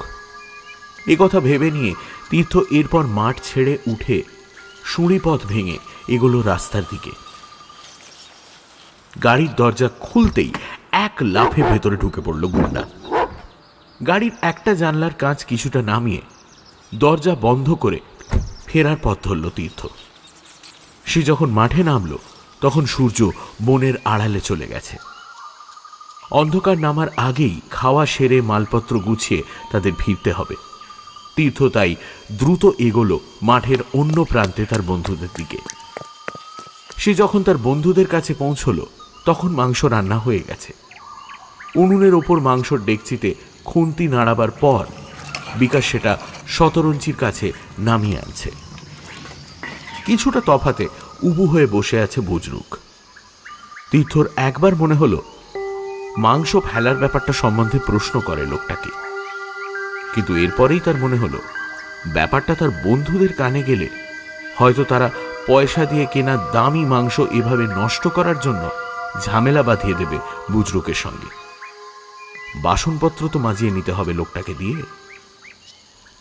এ কথা ভেবে নিয়ে তীর্থ এরপর মাঠ ছেড়ে উঠে সুড়িপথ ভেঙে এগুলো রাস্তার দিকে। গাড়ির দরজা খুলতেই এক লাফে ভেতরে ঢুকে পড়ল গুন্ডা। গাড়ির একটা জানলার কাঁচ কিছুটা নামিয়ে দরজা বন্ধ করে ফেরার পথ ধরল তীর্থ। সে যখন মাঠে নামল তখন সূর্য বনের আড়ালে চলে গেছে। অন্ধকার নামার আগেই খাওয়া সেরে মালপত্র গুছিয়ে তাদের ফিরতে হবে। তীর্থ তাই দ্রুত এগোলো মাঠের অন্য প্রান্তে তার বন্ধুদের দিকে। সে যখন তার বন্ধুদের কাছে পৌঁছল তখন মাংস রান্না হয়ে গেছে। উনুনের ওপর মাংসর ডেকচিতে খুন্তি নাড়াবার পর বিকাশ সেটা শতরঞ্চির কাছে নামিয়ে আনছে। কিছুটা তফাতে উবু হয়ে বসে আছে বুজরুক। তীর্থর একবার মনে হলো মাংস ফেলার ব্যাপারটা সম্বন্ধে প্রশ্ন করে লোকটাকে, কিন্তু এরপরেই তার মনে হলো ব্যাপারটা তার বন্ধুদের কানে গেলে হয়তো তারা পয়সা দিয়ে কেনা দামি মাংস এভাবে নষ্ট করার জন্য ঝামেলা বাঁধিয়ে দেবে বুজরুকের সঙ্গে। বাসনপত্র তো মাজিয়ে নিতে হবে লোকটাকে দিয়ে।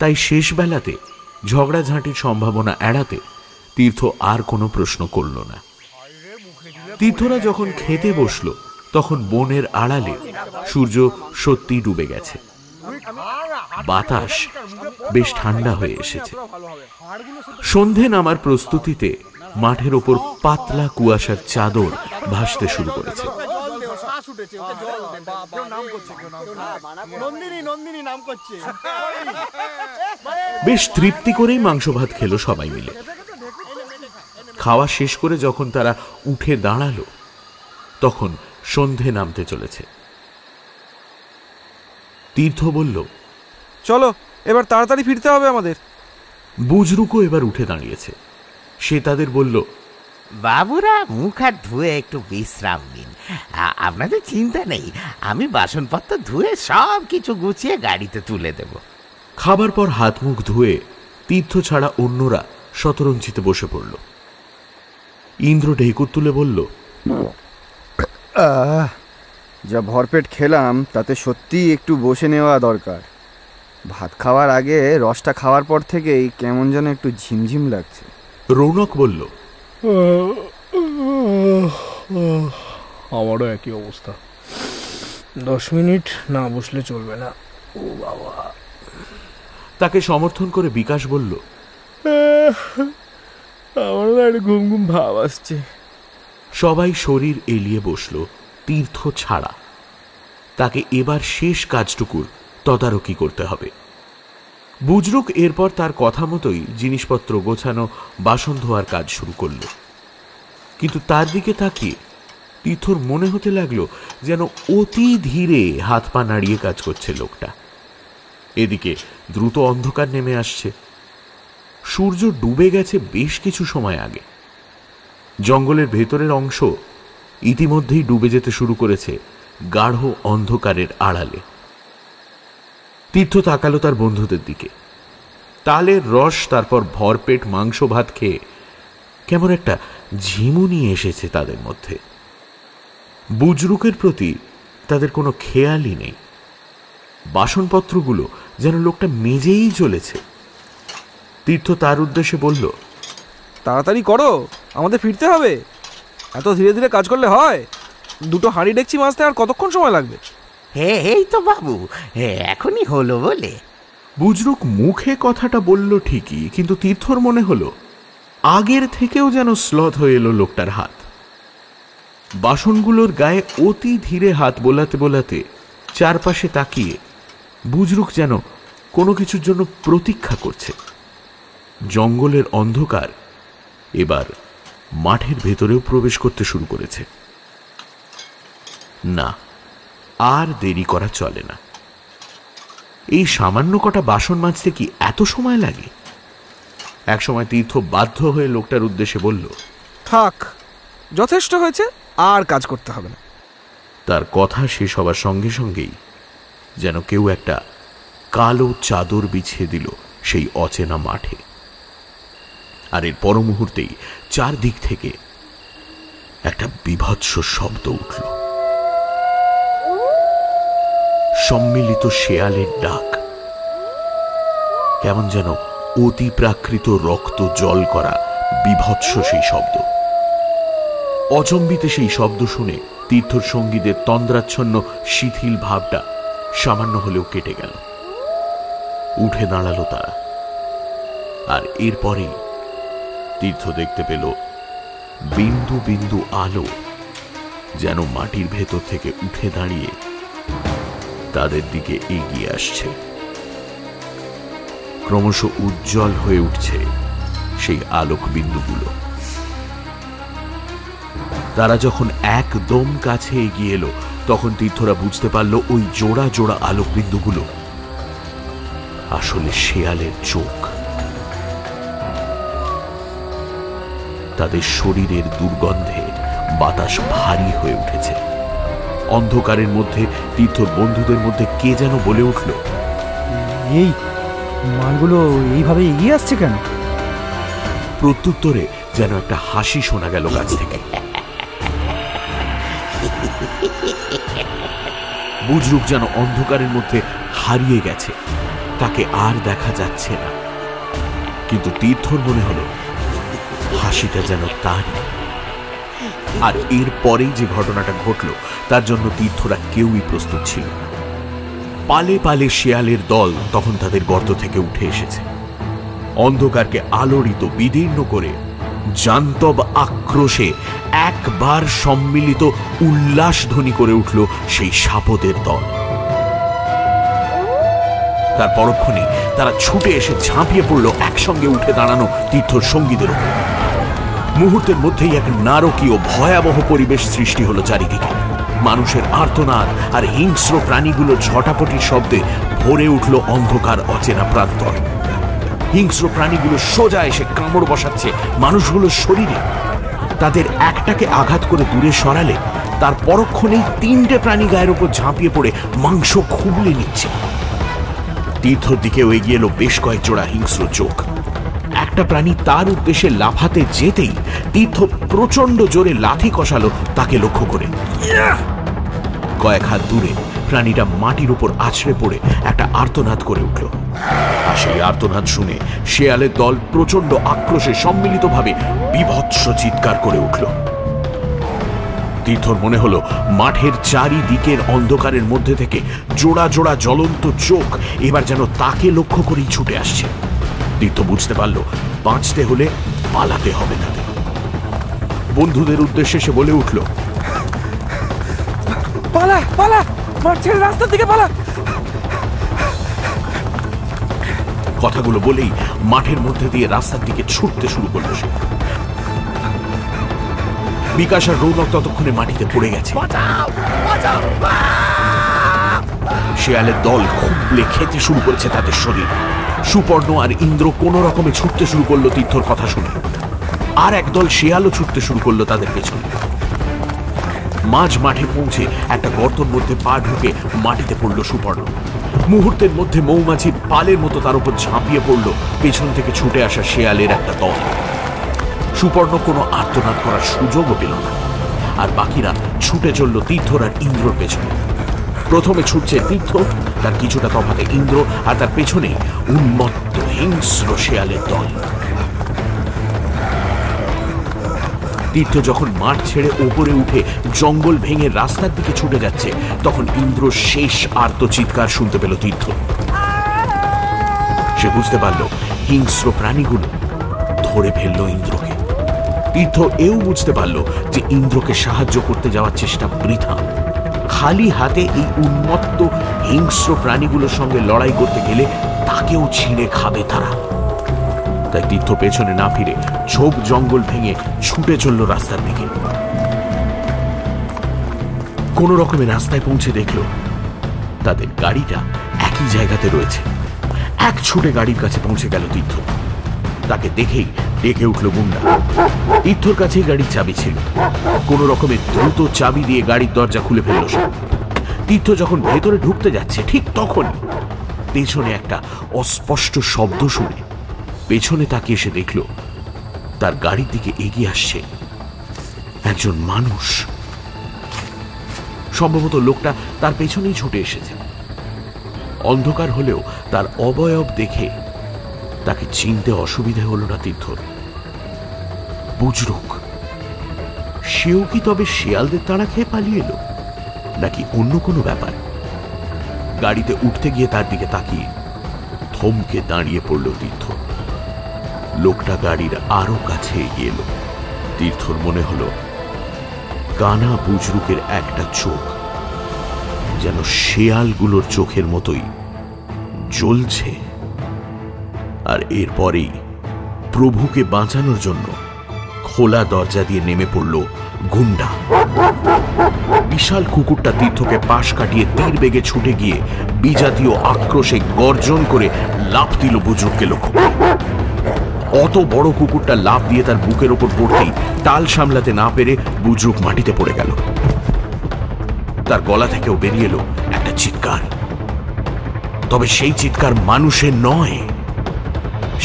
তাই শেষ বেলাতে ঝগড়াঝাঁটির সম্ভাবনা এড়াতে তীর্থ আর কোনো প্রশ্ন করল না। তীর্থরা যখন খেতে বসল তখন বনের আড়ালে সূর্য সত্যি ডুবে গেছে। বাতাস বেশ ঠান্ডা হয়ে এসেছে। সন্ধে নামার প্রস্তুতিতে মাঠের ওপর পাতলা কুয়াশার চাদর ভাসতে শুরু করেছে। বেশ তৃপ্তি করেই মাংস ভাত খেলো সবাই মিলে। খাওয়া শেষ করে যখন তারা উঠে দাঁড়ালো তখন সন্ধে নামতে চলেছে। তীর্থ বলল, চলো এবার তাড়াতাড়ি ফিরতে হবে আমাদের। বুজরুকও এবার উঠে দাঁড়িয়েছে। সে তাদের বলল, বাবুরা মুখ হাত ধুয়ে একটু বিশ্রাম নিন, আপনাদের চিন্তা নেই, আমি বাসনপত্র ধুয়ে সব কিছু গুছিয়ে গাড়িতে তুলে দেব। খাবার পর হাত মুখ ধুয়ে তীর্থ ছাড়া অন্যরা শতরঞ্চিতে বসে পড়ল। ইন্দ্র ঢেকুর তুলে বলল, যা ভরপেট খেলাম তাতে সত্যিই একটু বসে নেওয়া দরকার। ভাত খাওয়ার আগে রসটা খাওয়ার পর থেকেই কেমন যেন একটু ঝিমঝিম লাগছে। রৌনক বলল, আমারও একই অবস্থা, 10 মিনিট না বসলে চলবে না। ও বাবা। তাকে সমর্থন করে বিকাশ বলল, আমারও একটা ঘুম ঘুম ভাব আসছে। সবাই শরীর এলিয়ে বসল তীর্থ ছাড়া। তাকে এবার শেষ কাজটুকুর তদারকি করতে হবে। বুজরুক এরপর তার কথা মতোই জিনিসপত্র গোছানো, বাসন ধোয়ার কাজ শুরু করল। কিন্তু তার দিকে তাকিয়ে তীর্থর মনে হতে লাগলো যেন অতি ধীরে হাত পা নাড়িয়ে কাজ করছে লোকটা। এদিকে দ্রুত অন্ধকার নেমে আসছে। সূর্য ডুবে গেছে বেশ কিছু সময় আগে। জঙ্গলের ভেতরের অংশ ইতিমধ্যেই ডুবে যেতে শুরু করেছে গাঢ় অন্ধকারের আড়ালে। তীর্থ তাকালো তার বন্ধুদের দিকে। তালের রস, তারপর ভরপেট মাংস ভাত খেয়ে কেমন একটা ঝিমুনি এসেছে তাদের মধ্যে। বুজরুকের প্রতি তাদের কোনো খেয়ালই নেই। বাসনপত্রগুলো যেন লোকটা মেজেই চলেছে। তীর্থ তার উদ্দেশ্যে বলল, তাড়াতাড়ি করো, আমাদের ফিরতে হবে। এত ধীরে ধীরে কাজ করলে হয়? দুটো হাঁড়ি ডেকচি মাজতে আর কতক্ষণ সময় লাগবে? এই তো বাবু, এখনই হলো বলে। বুজরুক মুখে কথাটা বলল ঠিকই, কিন্তু তীর্থর মনে হলো আগের থেকেও যেন স্লথ হয়ে এলো লোকটার হাত। বাসনগুলোর গায়ে অতি ধীরে হাত বোলাতে বোলাতে চারপাশে তাকিয়ে বুজরুক যেন কোনো কিছুর জন্য প্রতীক্ষা করছে। জঙ্গলের অন্ধকার এবার মাঠের ভেতরেও প্রবেশ করতে শুরু করেছে। না, আর দেরি করা চলে না। এই সামান্য কটা বাসন মাজতে কি এত সময় লাগে? একসময় তীর্থ বাধ্য হয়ে লোকটার উদ্দেশ্যে বলল, থাক, যথেষ্ট হয়েছে, আর কাজ করতে হবে না। তার কথা শেষ হবার সঙ্গে সঙ্গেই যেন কেউ একটা কালো চাদর বিছিয়ে দিল সেই অচেনা মাঠে। আর এর পর মুহূর্তেই চারদিক থেকে একটা বীভৎস শব্দ উঠল। সম্মিলিত শেয়ালের ডাক, কেমন যেন অতি প্রাকৃত রক্ত জল করা বীভৎস সেই শব্দ। অচম্বিতে সেই শব্দ শুনে তীর্থর সঙ্গীদের তন্দ্রাচ্ছন্ন শিথিল ভাবটা সামান্য হলেও কেটে গেল। উঠে দাঁড়ালো তারা। আর এরপরেই তীর্থ দেখতে পেল বিন্দু বিন্দু আলো যেন মাটির ভেতর থেকে উঠে দাঁড়িয়ে তাদের দিকে এগিয়ে আসছে। ক্রমশ উজ্জ্বল হয়ে উঠছে সেই আলোক বিন্দুগুলো। তারা যখন একদম কাছে এগিয়ে এলো, তখন তীর্থরা বুঝতে পারল ওই জোড়া জোড়া আলোক বিন্দুগুলো আসলে শেয়ালের চোখ। তাদের শরীরের দুর্গন্ধে বাতাস ভারী হয়ে উঠেছে। অন্ধকারের মধ্যে তীর্থর বন্ধুদের মধ্যে কে যেন বলে উঠল, এই মালগুলো এইভাবে এগিয়ে আসছে কেন? প্রত্যুত্তরে যেন একটা হাসি শোনা গেল কাছ থেকে। বুজরুক যেন অন্ধকারের মধ্যে হারিয়ে গেছে, তাকে আর দেখা যাচ্ছে না। কিন্তু তীর্থর মনে হলো হাসিটা যেন তারই। আর এর পরেই যে ঘটনাটা ঘটল তার জন্য তীর্থরা কেউই প্রস্তুত ছিল না। পালে পালে শেয়ালের দল তখন তাদের গর্ত থেকে উঠে এসেছে। অন্ধকারকে আলোড়িত বিদীর্ণ করে জান্তব আক্রোশে একবার সম্মিলিত উল্লাস ধ্বনি করে উঠল সেই সাপদের দল। তার পরক্ষণেই তারা ছুটে এসে ঝাঁপিয়ে পড়ল একসঙ্গে উঠে দাঁড়ানো তীর্থর সঙ্গীদের উপর। মুহূর্তের মধ্যেই এক নারকীয় ভয়াবহ পরিবেশ সৃষ্টি হলো চারিদিকে। মানুষের আর্তনাদ আর হিংস্র প্রাণীগুলোর ঝটাপটির শব্দে ভরে উঠল অন্ধকার অচেনা প্রান্তর। হিংস্র প্রাণীগুলো সোজা এসে কামড় বসাচ্ছে মানুষগুলোর শরীরে। তাদের একটাকে আঘাত করে দূরে সরালে তার পরক্ষণেই তিনটে প্রাণী গায়ের উপর ঝাঁপিয়ে পড়ে মাংস খুবলে নিচ্ছে। তীর্থর দিকেও এগিয়ে এলো বেশ কয়েক জোড়া হিংস্র চোখ। একটা প্রাণী তার উদ্দেশ্যে লাফাতে যেতেই তীর্থ প্রচন্ড জোরে লাথি কষালো তাকে লক্ষ্য করে। কয়েক হাত দূরে প্রাণীটা মাটির উপর আছড়ে পড়ে একটা আর্তনাদ করে উঠল। আর সেই আর্তনাদ শুনে শেয়ালের দল প্রচন্ড আক্রোশে সম্মিলিতভাবে বীভৎস চিৎকার করে উঠল। তীর্থর মনে হলো মাঠের চারিদিকের অন্ধকারের মধ্যে থেকে জোড়া জোড়া জ্বলন্ত চোখ এবার যেন তাকে লক্ষ্য করেই ছুটে আসছে। তীর্থ বুঝতে পারল বাঁচতে হলে পালাতে হবে তাদের। বন্ধুদের উদ্দেশ্যে সে বলে উঠল, পালা পালা, মাঠ ছেড়ে রাস্তার দিকে পালা। কথাগুলো বলেই মাঠের মধ্যে দিয়ে রাস্তার দিকে ছুটতে শুরু করলো সে। বিকাশ আর রৌনক ততক্ষণে মাটিতে পড়ে গেছে। শেয়ালের দল খুবলে খেতে শুরু করেছে তাদের শরীর। সুপর্ণ আর ইন্দ্র কোনো রকমে ছুটতে শুরু করলো তীর্থর কথা শুনে। আর একদল শেয়ালও ছুটতে শুরু করলো তাদের পেছনে। মাঝ মাঠে পৌঁছে একটা গর্তের মধ্যে পা ঢুকে মাটিতে পড়ল সুপর্ণ। মুহূর্তের মধ্যে মৌমাছির পালের মতো তার উপর ঝাঁপিয়ে পড়ল পেছন থেকে ছুটে আসা শেয়ালের একটা দল। সুপর্ণ কোনো আর্তনাদ করার সুযোগও পেল না, আর বাকিরা ছুটে চলল তীর্থর আর ইন্দ্রর পেছনে। প্রথমে ছুটছে তীর্থ, তার কিছুটা তফাতে ইন্দ্র, আর তার পেছনে উন্মত্ত হিংস্র শেয়ালের দল। তীর্থ যখন মাঠ ছেড়ে ওপরে উঠে জঙ্গল ভেঙে রাস্তার দিকে ছুটে যাচ্ছে, তখন ইন্দ্র শেষ আর্ত চিৎকার শুনতে পেল তীর্থ। সে বুঝতে পারল হিংস্র প্রাণীগুলো ধরে ফেলল ইন্দ্রকে। তীর্থ এও বুঝতে পারল যে ইন্দ্রকে সাহায্য করতে যাওয়ার চেষ্টা বৃথা। খালি হাতে এই উন্মত্ত হিংস্র প্রাণীগুলোর সঙ্গে লড়াই করতে গেলে তাকেও ছিঁড়ে খাবে তারা। তাই তীর্থ পেছনে না ফিরে ঝোপ জঙ্গল ভেঙে ছুটে চলল রাস্তার দিকে। কোন রকমে রাস্তায় পৌঁছে দেখল তাদের গাড়িটা একই জায়গাতে রয়েছে। এক ছুটে গাড়ির কাছে পৌঁছে গেল তীর্থ। তাকে দেখেই ডেকে উঠল গুন্ডা। তীর্থর কাছেই গাড়ির চাবি ছিল। কোন রকমে দ্রুত চাবি দিয়ে গাড়ির দরজা খুলে ফেলল সে। তীর্থ যখন ভেতরে ঢুকতে যাচ্ছে, ঠিক তখনই পেছনে একটা অস্পষ্ট শব্দ শুনে পেছনে তাকিয়ে সে দেখল তার গাড়ির দিকে এগিয়ে আসছে একজন মানুষ। সম্ভবত লোকটা তার পেছনেই ছুটে এসেছে। অন্ধকার হলেও তার অবয়ব দেখে তাকে চিনতে অসুবিধা হল না তীর্থর। বুজরুক। সেও কি তবে শেয়ালদের তাড়া খেয়ে পালিয়ে এলো, নাকি অন্য কোনো ব্যাপার? গাড়িতে উঠতে গিয়ে তার দিকে তাকিয়ে থমকে দাঁড়িয়ে পড়ল তীর্থ। লোকটা গাড়ির আরো কাছে এগিয়ে এলো। তীর্থর মনে হলো কানা বুজরুকের একটা চোখ যেন শেয়ালগুলোর চোখের মতোই জ্বলছে। আর এরপরেই প্রভুকে বাঁচানোর জন্য খোলা দরজা দিয়ে নেমে পড়ল গুন্ডা। বিশাল কুকুরটা তীর্থকে পাশ কাটিয়ে তীর বেগে ছুটে গিয়ে বিজাতীয় আক্রোশে গর্জন করে লাফ দিল বুজরুককে লক্ষ্য করে। অত বড় কুকুরটা লাফ দিয়ে তার বুকের ওপর পড়তেই তাল সামলাতে না পেরে বুজরুক মাটিতে পড়ে গেল। তার গলা থেকেও বেরিয়ে এলো একটা চিৎকার। তবে সেই চিৎকার মানুষের নয়,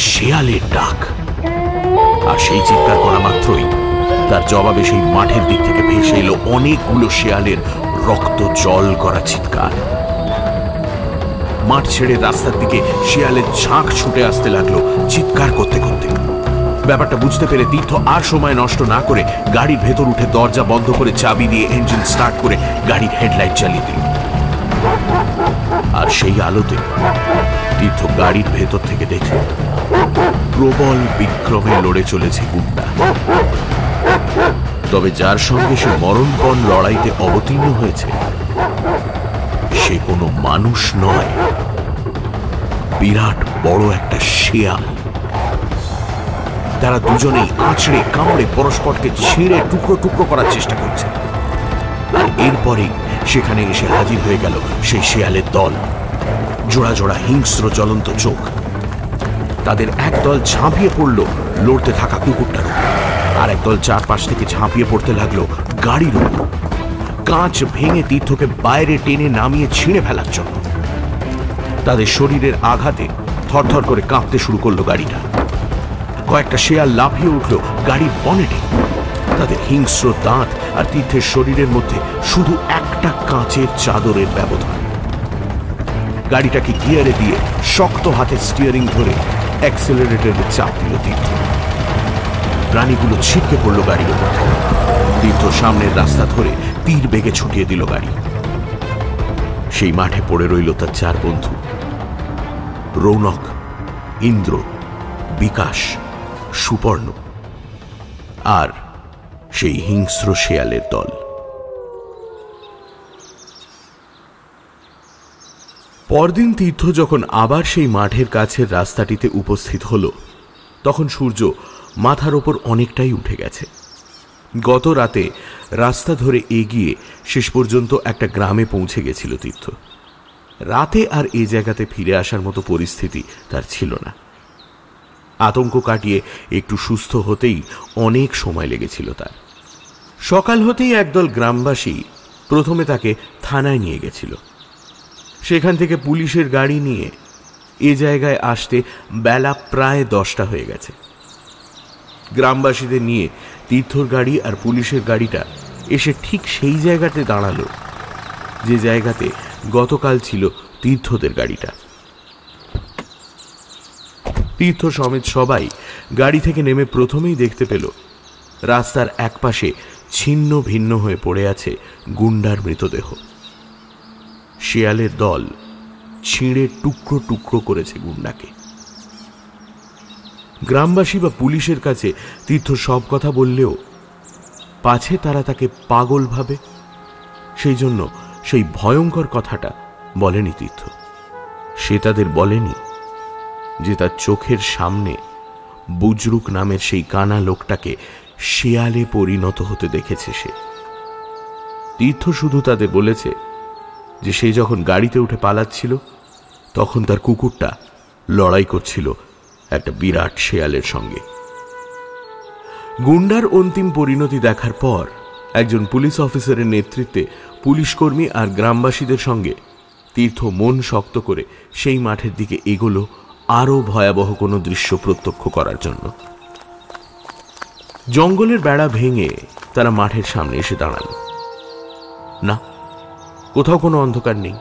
শেয়ালের ডাক। আর সেই চিৎকার করা মাত্রই তার জবাবে সেই মাঠের দিক থেকে ভেসে এলো অনেকগুলো শেয়ালের রক্ত জল করা চিৎকার। মাঠ ছেড়ে রাস্তার দিকে শিয়ালের ঝাঁক ছুটে আসতে লাগলো চিৎকার করতে করতে। ব্যাপারটা বুঝতে পেরে তীর্থ আর সময় নষ্ট না করে গাড়ির ভেতর উঠে দরজা বন্ধ করে চাবি দিয়ে ইঞ্জিন স্টার্ট করে গাড়ির হেডলাইট জ্বালিয়ে দিল। আর সেই আলোতে তীর্থ গাড়ির ভেতর থেকে দেখল প্রবল বিক্রমে লড়ে চলেছে গুন্ডা। তবে যার সঙ্গে সে মরণপণ লড়াইতে অবতীর্ণ হয়েছে সে কোনো মানুষ নয়, বিরাট বড় একটা শেয়াল। তারা দুজনেই আঁচড়ে কামড়ে পরস্পরকে ছিঁড়ে টুকরো টুকরো করার চেষ্টা করছে। আর এরপরেই সেখানে এসে হাজির হয়ে গেল সেই শেয়ালের দল। জোড়া জোড়া হিংস্র জ্বলন্ত চোখ। তাদের একদল ঝাঁপিয়ে পড়ল লড়তে থাকা কুকুরটার উপর, আর একদল চারপাশ থেকে ঝাঁপিয়ে পড়তে লাগলো গাড়ির উপর, কাঁচ ভেঙে তীর্থকে বাইরে টেনে নামিয়ে ছিঁড়ে ফেলার জন্য। তাদের শরীরের আঘাতে থরথর করে কাঁপতে শুরু করলো গাড়িটা। কয়েকটা শেয়াল লাফিয়ে উঠল গাড়ির বনেটে। তাদের হিংস্র দাঁত আর তীর্থের শরীরের মধ্যে শুধু একটা কাঁচের চাদরের ব্যবধান। গাড়িটাকে গিয়ারে দিয়ে শক্ত হাতে স্টিয়ারিং ধরে অ্যাক্সেলারেটরে চাপ দিল তীর্থ। প্রাণীগুলো ছিটকে পড়ল গাড়ির উপর থেকে। তীর্থ সামনের রাস্তা ধরে তীর বেগে ছুটিয়ে দিল গাড়ি। সেই মাঠে পড়ে রইল তার চার বন্ধু, রৌনক, ইন্দ্র, বিকাশ, সুপর্ণ আর সেই হিংস্র শেয়ালের দল। পরদিন তীর্থ যখন আবার সেই মাঠের কাছের রাস্তাটিতে উপস্থিত হল, তখন সূর্য মাথার ওপর অনেকটাই উঠে গেছে। গত রাতে রাস্তা ধরে এগিয়ে শেষ পর্যন্ত একটা গ্রামে পৌঁছে গেছিল তীর্থ। রাতে আর এই জায়গাতে ফিরে আসার মতো পরিস্থিতি তার ছিল না। আতঙ্ক কাটিয়ে একটু সুস্থ হতেই অনেক সময় লেগেছিল তার। সকাল হতেই একদল গ্রামবাসী প্রথমে তাকে থানায় নিয়ে গেছিল। সেখান থেকে পুলিশের গাড়ি নিয়ে এ জায়গায় আসতে বেলা প্রায় 10টা হয়ে গেছে। গ্রামবাসীদের নিয়ে তীর্থর গাড়ি আর পুলিশের গাড়িটা এসে ঠিক সেই জায়গাতে দাঁড়ালো যে জায়গাতে গতকাল ছিল তীর্থদের গাড়িটা। তীর্থ সমেত সবাই গাড়ি থেকে নেমে প্রথমেই দেখতে পেল রাস্তার একপাশে ছিন্ন ভিন্ন হয়ে পড়ে আছে গুন্ডার মৃতদেহ। শিয়ালের দল ছিঁড়ে টুকরো টুকরো করেছে গুন্ডাকে। গ্রামবাসী বা পুলিশের কাছে তীর্থ সব কথা বললেও পাছে তারা তাকে পাগল ভাবে, সেই জন্য সেই ভয়ঙ্কর কথাটা বলেনি তীর্থ। সে তাদের বলেনি যে তার চোখের সামনে বুজরুক নামের সেই কানা লোকটাকে শিয়ালে পরিণত হতে দেখেছে সে। তীর্থ শুধু তাদের বলেছে যে সে যখন গাড়িতে উঠে পালাচ্ছিল তখন তার কুকুরটা লড়াই করছিল একটা বিরাট শেয়ালের সঙ্গে। গুন্ডার অন্তিম পরিণতি দেখার পর একজন পুলিশ অফিসারের নেতৃত্বে পুলিশকর্মী আর গ্রামবাসীদের সঙ্গে তীর্থ মন শক্ত করে সেই মাঠের দিকে এগোলো আরও ভয়াবহ কোনো দৃশ্য প্রত্যক্ষ করার জন্য। জঙ্গলের বেড়া ভেঙে তারা মাঠের সামনে এসে দাঁড়ালো। না, কোথাও কোনো অন্ধকার নেই,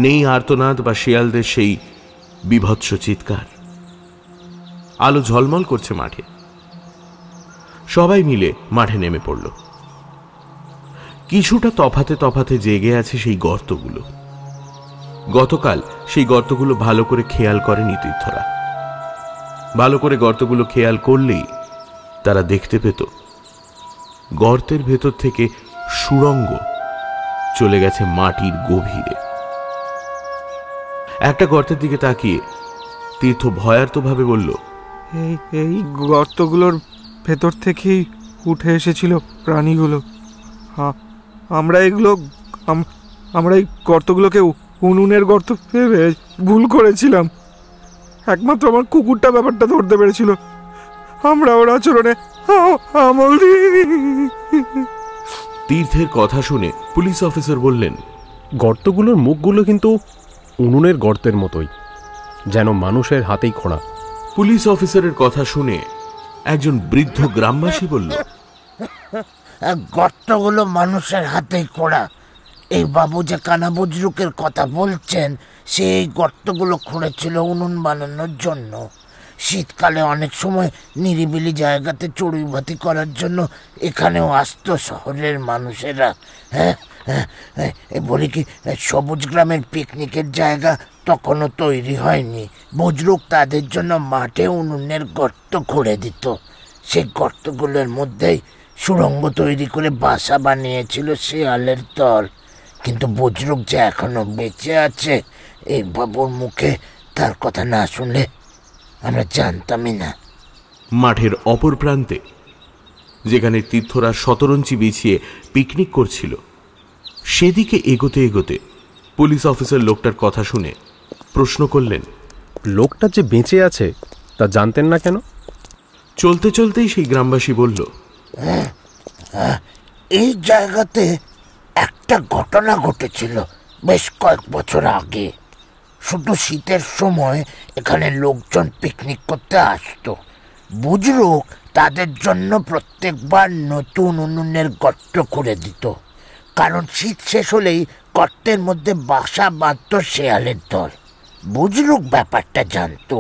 নেই আর্তনাদ বা শিয়ালদের সেই বিভৎস চিৎকার। আলো ঝলমল করছে মাঠে। সবাই মিলে মাঠে নেমে পড়ল। কিছুটা তফাতে তফাতে জেগে আছে সেই গর্তগুলো। গতকাল সেই গর্তগুলো ভালো করে খেয়াল করেনি তীর্থরা। ভালো করে গর্তগুলো খেয়াল করলেই তারা দেখতে পেত গর্তের ভেতর থেকে সুড়ঙ্গ চলে গেছে মাটির গভীরে। একটা গর্তের দিকে তাকিয়ে তীর্থ ভয়ার্তভাবে বলল, এই গর্তগুলোর ভেতর থেকেই উঠে এসেছিল প্রাণীগুলো। আমরা এই গর্তগুলোকে উনুনের গর্ত ভেবে ভুল করেছিলাম। একমাত্র আমার কুকুরটা ব্যাপারটা ধরতে পেরেছিল। আমরা ওর আচরণে আমল দিইনি। তীর্থের কথা শুনে পুলিশ অফিসার বললেন, গর্তগুলোর মুখগুলো কিন্তু উনুনের গর্তের মতোই, যেন মানুষের হাতেই খোঁড়া। পুলিশ অফিসারের কথা শুনে একজন বৃদ্ধ গ্রামবাসী বলল, গর্তগুলো মানুষের হাতেই খোঁড়া। এই বাবু যে কানা বুজরুকের কথা বলছেন, সেই গর্তগুলো খুঁড়েছিল উনুন বানানোর জন্য। শীতকালে অনেক সময় নিরিবিলি জায়গাতে চড়ুইভাতি করার জন্য এখানেও আসতো শহরের মানুষেরা। বলি কি, সবুজ গ্রামের পিকনিকের জায়গা তখনও তৈরি হয়নি। বুজরুক তাদের জন্য মাঠে উনুনের গর্ত খুঁড়ে দিত। সেই গর্তগুলোর মধ্যেই সুড়ঙ্গ তৈরি করে বাসা বানিয়েছিল শেয়ালের দল। কিন্তু বুজরুক যে এখনো বেঁচে আছে, এই বাবুর মুখে তার কথা না শুনলে আমরা জানতামই না। মাঠের অপর প্রান্তে, যেখানে তীর্থরা শতরঞ্চি বিছিয়ে পিকনিক করছিল, সেদিকে এগোতে এগোতে পুলিশ অফিসার লোকটার কথা শুনে প্রশ্ন করলেন, লোকটা যে বেঁচে আছে তা জানতেন না কেন? চলতে চলতেই সেই গ্রামবাসী বলল, এই জায়গাতে একটা ঘটনা ঘটেছিল বেশ কয়েক বছর আগে। শুধু শীতের সময় এখানে লোকজন পিকনিক করতে আসতো। বুজরুক তাদের জন্য প্রত্যেকবার নতুন উনুনের গর্ত খুঁড়ে দিত, কারণ শীত শেষ হলেই গর্তের মধ্যে বাসা বাঁধত শেয়ালের দল। বুজরুক ব্যাপারটা জানতো।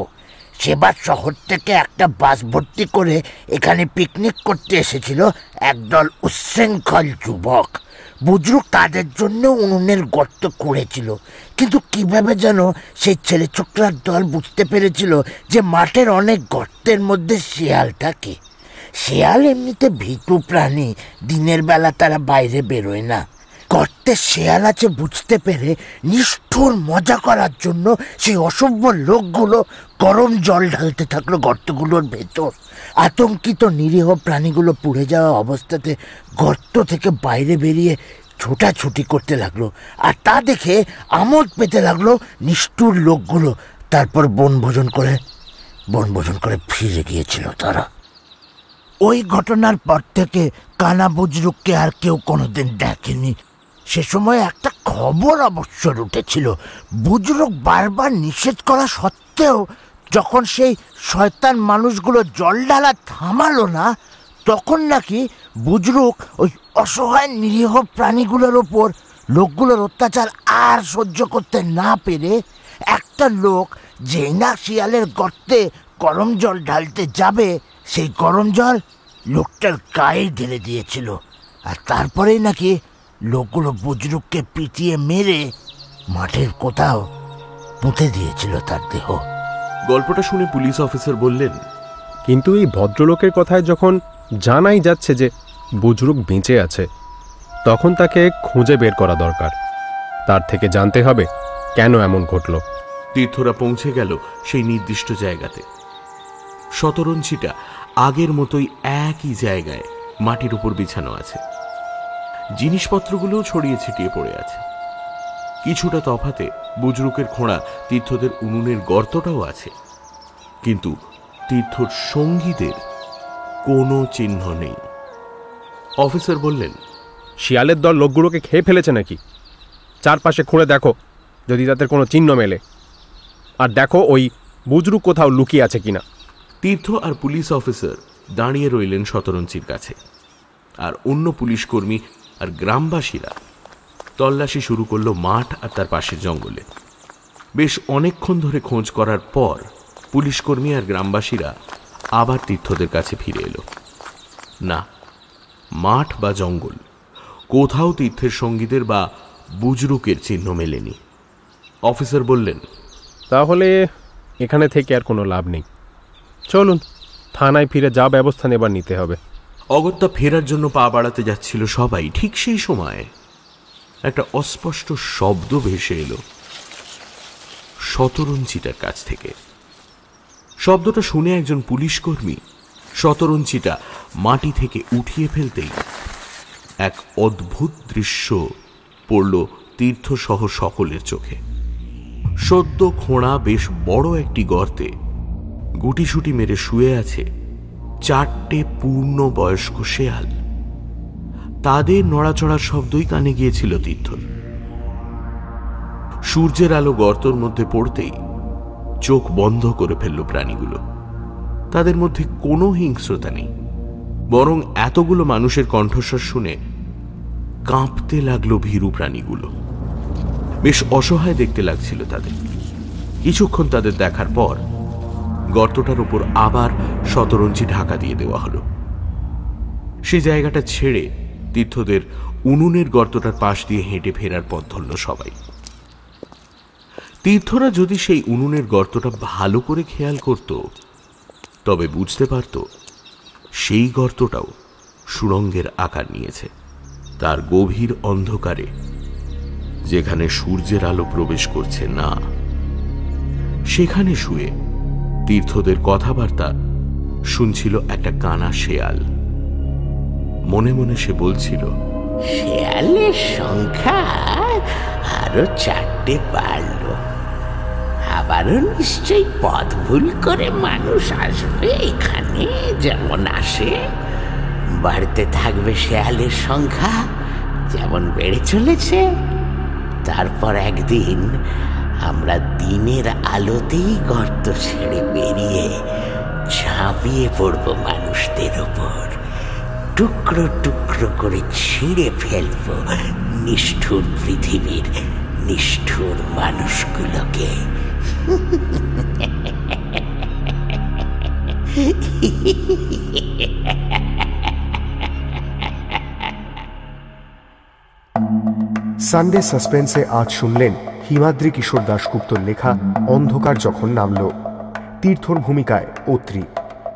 সেবার শহর থেকে একটা বাস ভর্তি করে এখানে পিকনিক করতে এসেছিল একদল উচ্ছৃঙ্খল যুবক। বুজরুক তাদের জন্য উনুনের গর্ত খুঁড়েছিল, কিন্তু কিভাবে যেন সেই ছেলে ছোকরার দল বুঝতে পেরেছিল যে মাঠের অনেক গর্তের মধ্যে শিয়াল থাকে। শিয়াল এমনিতে ভীতু প্রাণী, দিনের বেলা তারা বাইরে বেরোয় না। গর্তে শিয়াল আছে বুঝতে পেরে নিষ্ঠুর মজা করার জন্য সেই অসভ্য লোকগুলো গরম জল ঢালতে থাকলো গর্তগুলোর ভেতর। আতঙ্কিত নিরীহ প্রাণীগুলো পুড়ে যাওয়া অবস্থাতে গর্ত থেকে বাইরে বেরিয়ে ছোটাছুটি করতে লাগলো, আর তা দেখে আমোদ পেতে লাগলো নিষ্ঠুর লোকগুলো। তারপর বনভোজন করে ফিরে গিয়েছিল তারা। ওই ঘটনার পর থেকে কানা বুজরুককে আর কেউ কোনোদিন দেখেনি। সে সময় একটা খবর অবশ্য উঠেছিল, বুজরুক বারবার নিষেধ করা সত্ত্বেও যখন সেই শয়তান মানুষগুলো জল ঢালা থামালো না, তখন নাকি বুজরুক ওই অসহায় নিরীহ প্রাণীগুলোর ওপর লোকগুলোর অত্যাচার আর সহ্য করতে না পেরে একটা লোক যেই না শিয়ালের গর্তে গরম জল ঢালতে যাবে, সেই গরম জল লোকটার গায়ে ঢেলে দিয়েছিল। আর তারপরেই নাকি লোকগুলো বুজরুককে পিটিয়ে মেরে মাঠের কোথাও পুঁতে দিয়েছিল তার দেহ। গল্পটা শুনে পুলিশ অফিসার বললেন, কিন্তু এই ভদ্রলোকের কথায় যখন জানাই যাচ্ছে যে বুজরুক বেঁচে আছে, তখন তাকে খুঁজে বের করা দরকার। তার থেকে জানতে হবে কেন এমন ঘটল। তীর্থরা পৌঁছে গেল সেই নির্দিষ্ট জায়গাতে। শতরঞ্চিটা আগের মতোই একই জায়গায় মাটির উপর বিছানো আছে। জিনিসপত্রগুলোও ছড়িয়ে ছিটিয়ে পড়ে আছে। কিছুটা তফাতে বুজরুকের খোঁড়া তীর্থদের উনুনের গর্তটাও আছে, কিন্তু তীর্থর সঙ্গীদের কোনো চিহ্ন নেই। অফিসার বললেন, শিয়ালের দল লোকগুলোকে খেয়ে ফেলেছে নাকি? চারপাশে খুঁড়ে দেখো যদি তাদের কোনো চিহ্ন মেলে, আর দেখো ওই বুজরুক কোথাও লুকিয়ে আছে কিনা। তীর্থ আর পুলিশ অফিসার দাঁড়িয়ে রইলেন শতরঞ্চির কাছে, আর অন্য পুলিশ কর্মী আর গ্রামবাসীরা তল্লাশি শুরু করলো মাঠ আর তার পাশের জঙ্গলে। বেশ অনেকক্ষণ ধরে খোঁজ করার পর পুলিশ কর্মী আর গ্রামবাসীরা আবার তীর্থদের কাছে ফিরে এলো। না, মাঠ বা জঙ্গল কোথাও তীর্থের সঙ্গীদের বা বুজরুকের চিহ্ন মেলেনি। অফিসার বললেন, তাহলে এখানে থেকে আর কোনো লাভ নেই, চলুন থানায় ফিরে যা ব্যবস্থা নেবার নিতে হবে। অগত্যা ফেরার জন্য পা বাড়াতে যাচ্ছিল সবাই। ঠিক সেই সময় একটা অস্পষ্ট শব্দ ভেসে এলো শতরঞ্চিটার কাছ থেকে। শব্দটা শুনে একজন পুলিশ কর্মী শতরঞ্চিটা মাটি থেকে উঠিয়ে ফেলতেই এক অদ্ভুত দৃশ্য পড়ল তীর্থসহ সকলের চোখে। সদ্য খোঁড়া বেশ বড় একটি গর্তে গুটিসুটি মেরে শুয়ে আছে 4টে পূর্ণ বয়স্ক শেয়াল। তাদের নড়াচড়ার শব্দই কানে গিয়েছিল তীর্থর। সূর্যের আলো গর্তর মধ্যে পড়তেই চোখ বন্ধ করে ফেলল প্রাণীগুলো। তাদের মধ্যে কোনো হিংস্রতা নেই, বরং এতগুলো মানুষের কণ্ঠস্বর শুনে কাঁপতে লাগলো ভীরু প্রাণীগুলো। বেশ অসহায় দেখতে লাগছিল তাদের। কিছুক্ষণ তাদের দেখার পর গর্তটার উপর আবার শতরঞ্চি ঢাকা দিয়ে দেওয়া হলো। সেই জায়গাটা ছেড়ে তীর্থদের উনুনের গর্তটার পাশ দিয়ে হেঁটে ফেরার পথ ধরল সবাই। তীর্থরা যদি সেই উনুনের গর্তটা ভালো করে খেয়াল করত, তবে বুঝতে পারত সেই গর্তটাও সুড়ঙ্গের আকার নিয়েছে। তার গভীর অন্ধকারে, যেখানে সূর্যের আলো প্রবেশ করছে না, সেখানে শুয়ে তীর্থদের কথাবার্তা শুনছিল একটা কানা শেয়াল। মনে মনে সে বলছিল, শেয়ালের সংখ্যা আরো 4টে বাড়ল। আবারও নিশ্চয়ই পথ ভুল করে মানুষ আসবে এখানে, যেমন আসে। বাড়তে থাকবে শেয়ালের সংখ্যা, যেমন বেড়ে চলেছে। তারপর একদিন আমরা দিনের আলোতেই গর্ত ছেড়ে বেরিয়ে ঝাঁপিয়ে পড়ব মানুষদের ওপর। টুকরো টুকরো করে ছিঁড়ে ফেলব নিষ্ঠুর পৃথিবীর নিষ্ঠুর মানুষগুলোকে। সানডে সাসপেন্সে আজ শুনলেন হিমাদ্রি কিশোর দাশগুপ্তর লেখা অন্ধকার যখন নামল। তীর্থর ভূমিকায় অত্রি,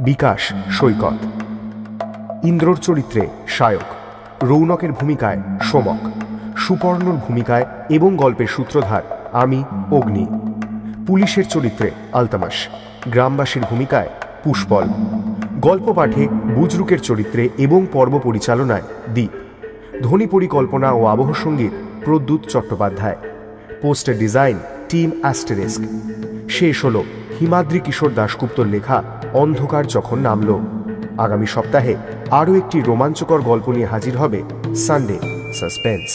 বিকাশ সৈকত, ইন্দ্রর চরিত্রে সায়ক, রৌনকের ভূমিকায় সোমক, সুপর্ণর ভূমিকায় এবং গল্পের সূত্রধার আমি অগ্নি, পুলিশের চরিত্রে আলতামাস, গ্রামবাসীর ভূমিকায় পুষ্পল, গল্প পাঠে বুজরুকের চরিত্রে এবং পর্ব পরিচালনায় দ্বীপ, ধ্বনি পরিকল্পনা ও আবহ সঙ্গীত Pradyut Chattopadhyay, poster design team asterisk. শেষ হল হিমাদ্রি কিশোর দাশগুপ্তর লেখা অন্ধকার যখন নামল। আগামী সপ্তাহে আরও একটি রোমাঞ্চকর গল্প নিয়ে হাজির হবে সানডে সাসপেন্স।